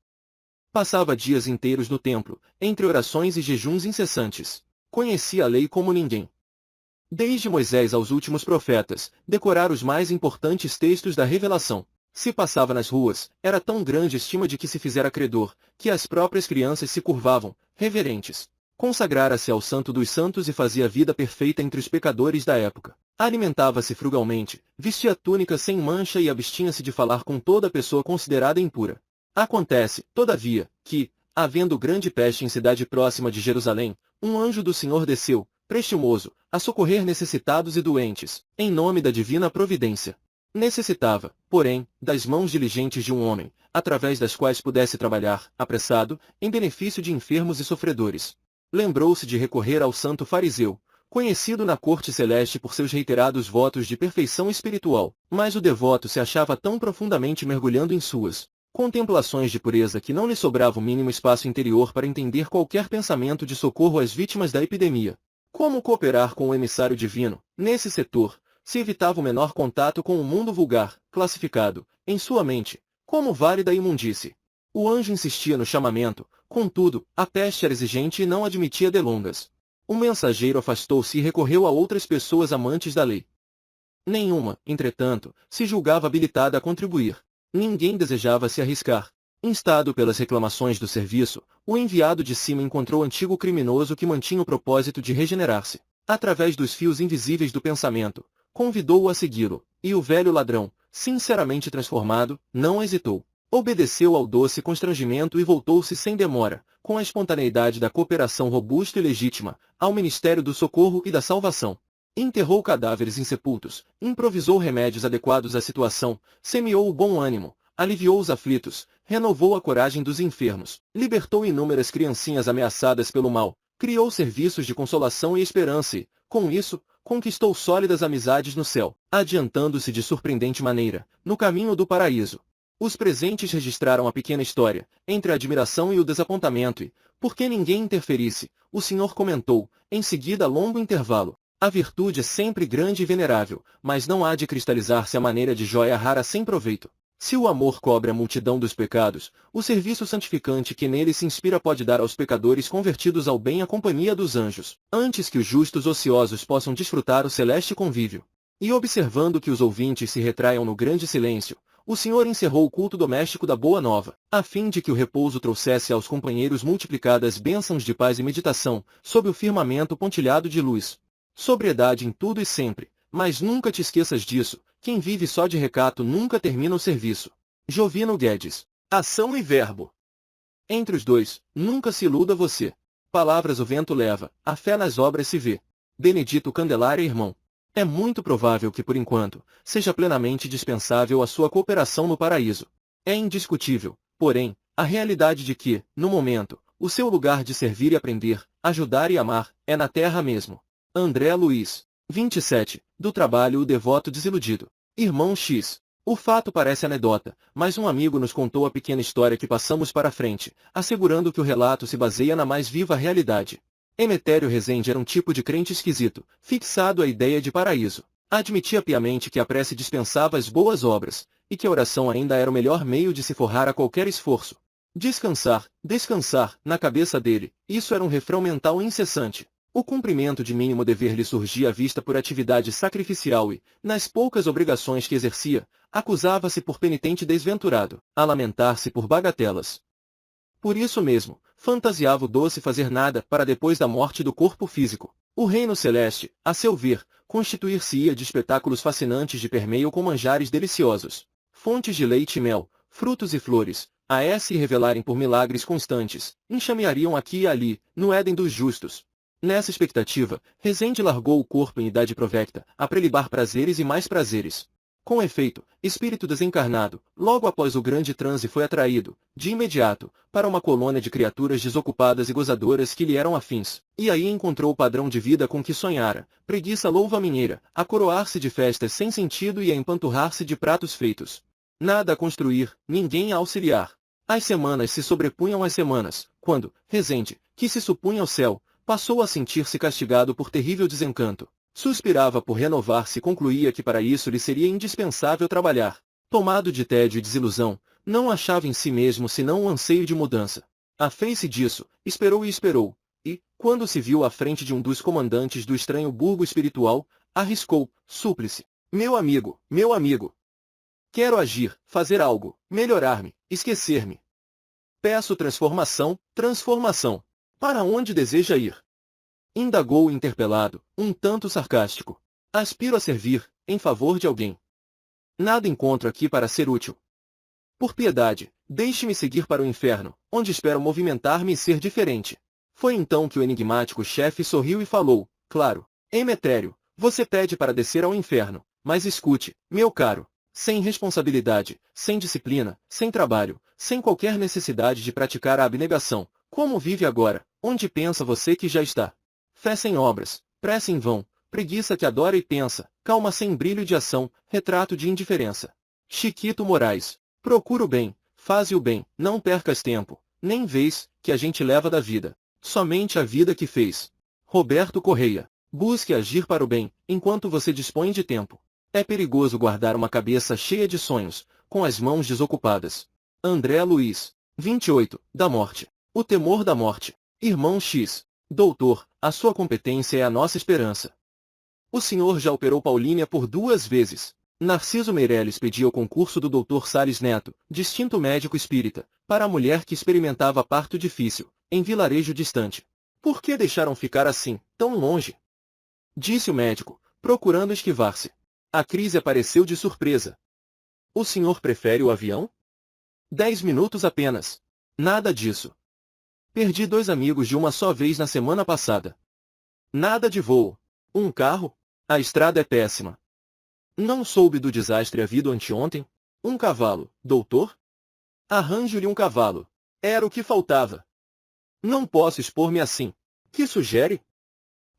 Passava dias inteiros no templo, entre orações e jejuns incessantes. Conhecia a lei como ninguém. Desde Moisés aos últimos profetas, decorar os mais importantes textos da revelação. Se passava nas ruas, era tão grande a estima de que se fizera credor, que as próprias crianças se curvavam, reverentes. Consagrara-se ao Santo dos Santos e fazia vida perfeita entre os pecadores da época. Alimentava-se frugalmente, vestia túnica sem mancha e abstinha-se de falar com toda pessoa considerada impura. Acontece, todavia, que, havendo grande peste em cidade próxima de Jerusalém, um anjo do Senhor desceu, prestimoso, a socorrer necessitados e doentes, em nome da divina providência. Necessitava, porém, das mãos diligentes de um homem, através das quais pudesse trabalhar, apressado, em benefício de enfermos e sofredores. Lembrou-se de recorrer ao santo fariseu, conhecido na corte celeste por seus reiterados votos de perfeição espiritual, mas o devoto se achava tão profundamente mergulhando em suas contemplações de pureza que não lhe sobrava o mínimo espaço interior para entender qualquer pensamento de socorro às vítimas da epidemia. Como cooperar com o emissário divino, nesse setor, se evitava o menor contato com o mundo vulgar, classificado, em sua mente, como vale da imundície? O anjo insistia no chamamento, contudo, a peste era exigente e não admitia delongas. O mensageiro afastou-se e recorreu a outras pessoas amantes da lei. Nenhuma, entretanto, se julgava habilitada a contribuir. Ninguém desejava se arriscar. Instado pelas reclamações do serviço, o enviado de cima encontrou antigo criminoso que mantinha o propósito de regenerar-se. Através dos fios invisíveis do pensamento, convidou-o a segui-lo, e o velho ladrão, sinceramente transformado, não hesitou. Obedeceu ao doce constrangimento e voltou-se sem demora, com a espontaneidade da cooperação robusta e legítima, ao ministério do socorro e da salvação. Enterrou cadáveres insepultos, improvisou remédios adequados à situação, semeou o bom ânimo, aliviou os aflitos, renovou a coragem dos enfermos, libertou inúmeras criancinhas ameaçadas pelo mal, criou serviços de consolação e esperança e, com isso, conquistou sólidas amizades no céu, adiantando-se de surpreendente maneira, no caminho do paraíso. Os presentes registraram a pequena história, entre a admiração e o desapontamento e, porque ninguém interferisse, o senhor comentou, em seguida longo intervalo. A virtude é sempre grande e venerável, mas não há de cristalizar-se à maneira de joia rara sem proveito. Se o amor cobre a multidão dos pecados, o serviço santificante que nele se inspira pode dar aos pecadores convertidos ao bem a companhia dos anjos, antes que os justos ociosos possam desfrutar o celeste convívio. E observando que os ouvintes se retraiam no grande silêncio, o Senhor encerrou o culto doméstico da Boa Nova, a fim de que o repouso trouxesse aos companheiros multiplicadas bênçãos de paz e meditação, sob o firmamento pontilhado de luz. Sobriedade em tudo e sempre, mas nunca te esqueças disso, quem vive só de recato nunca termina o serviço. Jovino Guedes. Ação e verbo. Entre os dois, nunca se iluda você. Palavras o vento leva, a fé nas obras se vê. Benedito Candelária irmão. É muito provável que por enquanto, seja plenamente dispensável a sua cooperação no paraíso. É indiscutível, porém, a realidade de que, no momento, o seu lugar de servir e aprender, ajudar e amar, é na terra mesmo. André Luiz. 27. Do trabalho o devoto desiludido. Irmão X. O fato parece anedota, mas um amigo nos contou a pequena história que passamos para frente, assegurando que o relato se baseia na mais viva realidade. Emetério Rezende era um tipo de crente esquisito, fixado à ideia de paraíso. Admitia piamente que a prece dispensava as boas obras, e que a oração ainda era o melhor meio de se forrar a qualquer esforço. Descansar, descansar, na cabeça dele, isso era um refrão mental incessante. O cumprimento de mínimo dever lhe surgia à vista por atividade sacrificial e, nas poucas obrigações que exercia, acusava-se por penitente desventurado, a lamentar-se por bagatelas. Por isso mesmo, fantasiava o doce fazer nada para depois da morte do corpo físico. O reino celeste, a seu ver, constituir-se-ia de espetáculos fascinantes de permeio com manjares deliciosos, fontes de leite e mel, frutos e flores, a se revelarem por milagres constantes, enxameariam aqui e ali, no Éden dos justos. Nessa expectativa, Rezende largou o corpo em idade provecta, a prelibar prazeres e mais prazeres. Com efeito, espírito desencarnado, logo após o grande transe foi atraído, de imediato, para uma colônia de criaturas desocupadas e gozadoras que lhe eram afins, e aí encontrou o padrão de vida com que sonhara, preguiça louva-minheira, a coroar-se de festas sem sentido e a empanturrar-se de pratos feitos. Nada a construir, ninguém a auxiliar. As semanas se sobrepunham às semanas, quando, Rezende, que se supunha o céu, passou a sentir-se castigado por terrível desencanto. Suspirava por renovar-se e concluía que para isso lhe seria indispensável trabalhar. Tomado de tédio e desilusão, não achava em si mesmo senão um anseio de mudança. Afez-se disso, esperou e esperou, e, quando se viu à frente de um dos comandantes do estranho burgo espiritual, arriscou, súplice. Meu amigo. Quero agir, fazer algo, melhorar-me, esquecer-me. Peço transformação. Para onde deseja ir? Indagou o interpelado, um tanto sarcástico. Aspiro a servir, em favor de alguém. Nada encontro aqui para ser útil. Por piedade, deixe-me seguir para o inferno, onde espero movimentar-me e ser diferente. Foi então que o enigmático chefe sorriu e falou, claro, Emetério, você pede para descer ao inferno, mas escute, meu caro, sem responsabilidade, sem disciplina, sem trabalho, sem qualquer necessidade de praticar a abnegação, como vive agora, onde pensa você que já está? Fé sem obras, pressa em vão, preguiça que adora e pensa, calma sem brilho de ação, retrato de indiferença. Chiquito Moraes. Procura o bem, faze o bem, não percas tempo, nem vês, que a gente leva da vida, somente a vida que fez. Roberto Correia. Busque agir para o bem, enquanto você dispõe de tempo. É perigoso guardar uma cabeça cheia de sonhos, com as mãos desocupadas. André Luiz. 28. Da morte. O temor da morte. Irmão X. Doutor, a sua competência é a nossa esperança. O senhor já operou Paulínia por 2 vezes. Narciso Meirelles pedia o concurso do Dr. Salles Neto, distinto médico espírita, para a mulher que experimentava parto difícil, em vilarejo distante. Por que deixaram ficar assim, tão longe? Disse o médico, procurando esquivar-se. A crise apareceu de surpresa. O senhor prefere o avião? 10 minutos apenas. Nada disso. Perdi 2 amigos de uma só vez na semana passada. Nada de voo. Um carro? A estrada é péssima. Não soube do desastre havido anteontem? Um cavalo, doutor? Arranjo-lhe um cavalo. Era o que faltava. Não posso expor-me assim. Que sugere?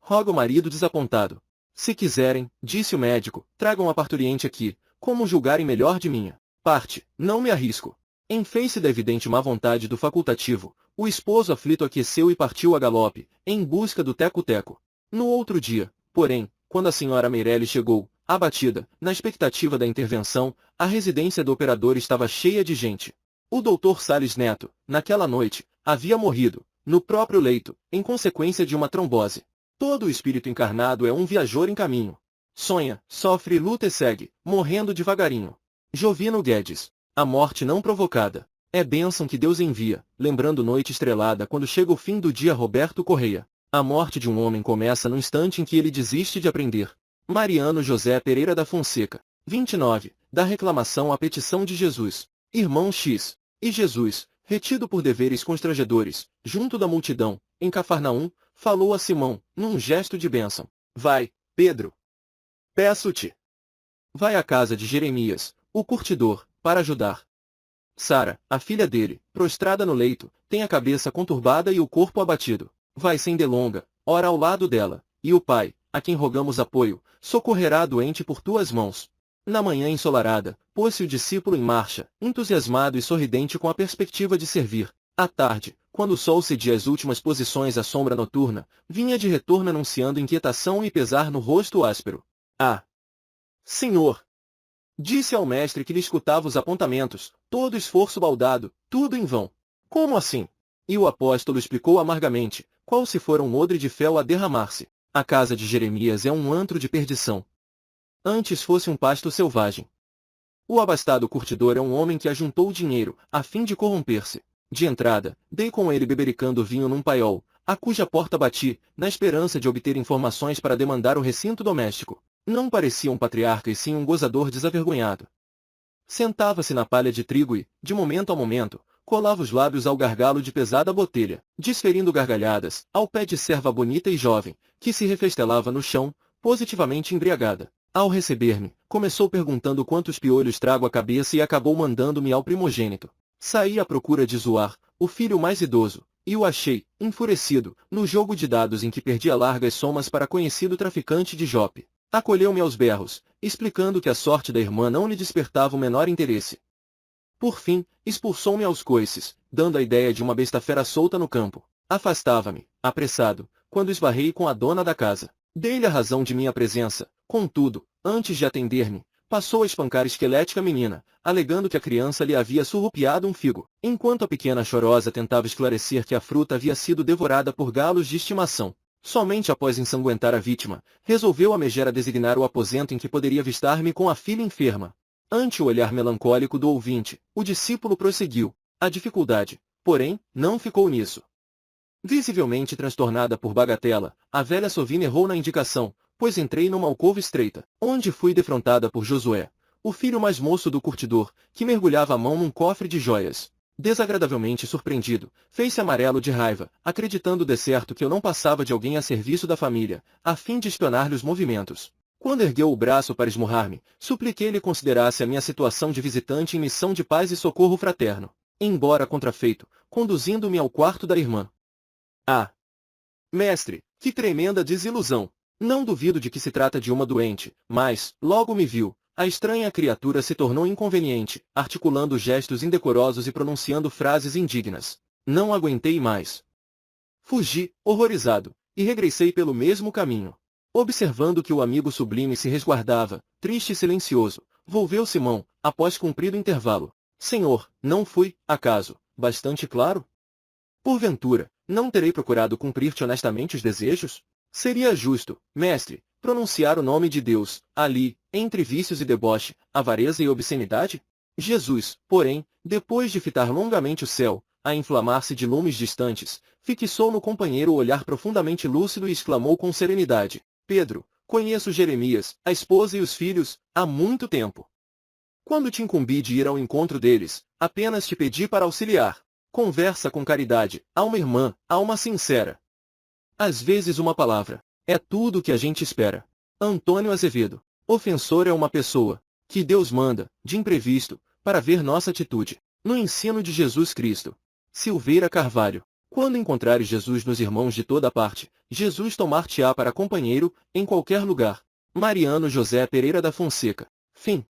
Roga o marido desapontado. Se quiserem, disse o médico, tragam a parturiente aqui, como julgarem melhor de minha parte, não me arrisco. Em face da evidente má vontade do facultativo, o esposo aflito aqueceu e partiu a galope, em busca do teco-teco. No outro dia, porém, quando a senhora Meirelles chegou, abatida, na expectativa da intervenção, a residência do operador estava cheia de gente. O doutor Salles Neto, naquela noite, havia morrido, no próprio leito, em consequência de uma trombose. Todo o espírito encarnado é um viajor em caminho. Sonha, sofre, luta e segue, morrendo devagarinho. Jovino Guedes. A morte não provocada. É bênção que Deus envia, lembrando noite estrelada quando chega o fim do dia. Roberto Correia. A morte de um homem começa no instante em que ele desiste de aprender. Mariano José Pereira da Fonseca. 29. Da reclamação à petição de Jesus. Irmão X. E Jesus, retido por deveres constrangedores, junto da multidão, em Cafarnaum, falou a Simão, num gesto de bênção. Vai, Pedro. Peço-te. Vai à casa de Jeremias, o curtidor, para ajudar. Sara, a filha dele, prostrada no leito, tem a cabeça conturbada e o corpo abatido. Vai sem delonga, ora ao lado dela, e o pai, a quem rogamos apoio, socorrerá a doente por tuas mãos. Na manhã ensolarada, pôs-se o discípulo em marcha, entusiasmado e sorridente com a perspectiva de servir. À tarde, quando o sol cedia as últimas posições à sombra noturna, vinha de retorno anunciando inquietação e pesar no rosto áspero. Ah! Senhor! Disse ao mestre que lhe escutava os apontamentos, todo esforço baldado, tudo em vão. Como assim? E o apóstolo explicou amargamente, qual se fora um odre de fel a derramar-se. A casa de Jeremias é um antro de perdição. Antes fosse um pasto selvagem. O abastado curtidor é um homem que ajuntou dinheiro, a fim de corromper-se. De entrada, dei com ele bebericando vinho num paiol, a cuja porta bati, na esperança de obter informações para demandar o recinto doméstico. Não parecia um patriarca e sim um gozador desavergonhado. Sentava-se na palha de trigo e, de momento a momento, colava os lábios ao gargalo de pesada botelha, desferindo gargalhadas, ao pé de serva bonita e jovem, que se refestelava no chão, positivamente embriagada. Ao receber-me, começou perguntando quantos piolhos trago à cabeça e acabou mandando-me ao primogênito. Saí à procura de Zoar, o filho mais idoso, e o achei, enfurecido, no jogo de dados em que perdia largas somas para conhecido traficante de Jope. Acolheu-me aos berros, explicando que a sorte da irmã não lhe despertava o menor interesse. Por fim, expulsou-me aos coices, dando a ideia de uma besta fera solta no campo. Afastava-me, apressado, quando esbarrei com a dona da casa. Dei-lhe a razão de minha presença, contudo, antes de atender-me, passou a espancar a esquelética menina, alegando que a criança lhe havia surrupiado um figo, enquanto a pequena chorosa tentava esclarecer que a fruta havia sido devorada por galos de estimação. Somente após ensanguentar a vítima, resolveu a megera designar o aposento em que poderia avistar-me com a filha enferma. Ante o olhar melancólico do ouvinte, o discípulo prosseguiu. A dificuldade, porém, não ficou nisso. Visivelmente transtornada por bagatela, a velha sovina errou na indicação, pois entrei numa alcova estreita, onde fui defrontada por Josué, o filho mais moço do curtidor, que mergulhava a mão num cofre de joias. Desagradavelmente surpreendido, fez-se amarelo de raiva, acreditando de certo que eu não passava de alguém a serviço da família, a fim de espionar-lhe os movimentos. Quando ergueu o braço para esmurrar-me, supliquei-lhe considerasse a minha situação de visitante em missão de paz e socorro fraterno, embora contrafeito, conduzindo-me ao quarto da irmã. Ah! Mestre, que tremenda desilusão! Não duvido de que se trata de uma doente, mas, logo me viu, a estranha criatura se tornou inconveniente, articulando gestos indecorosos e pronunciando frases indignas. Não aguentei mais. Fugi, horrorizado, e regressei pelo mesmo caminho. Observando que o amigo sublime se resguardava, triste e silencioso, volveu Simão, após cumprido intervalo. Senhor, não fui, acaso, bastante claro? Porventura, não terei procurado cumprir-te honestamente os desejos? Seria justo, mestre, pronunciar o nome de Deus, ali, entre vícios e deboche, avareza e obscenidade? Jesus, porém, depois de fitar longamente o céu, a inflamar-se de lumes distantes, fixou no companheiro o olhar profundamente lúcido e exclamou com serenidade: Pedro, conheço Jeremias, a esposa e os filhos, há muito tempo. Quando te incumbi de ir ao encontro deles, apenas te pedi para auxiliar. Conversa com caridade, alma irmã, alma sincera. Às vezes uma palavra é tudo o que a gente espera. Antônio Azevedo. Ofensor é uma pessoa que Deus manda, de imprevisto, para ver nossa atitude. No ensino de Jesus Cristo. Silveira Carvalho. Quando encontrares Jesus nos irmãos de toda parte, Jesus tomar-te-á para companheiro, em qualquer lugar. Mariano José Pereira da Fonseca. Fim.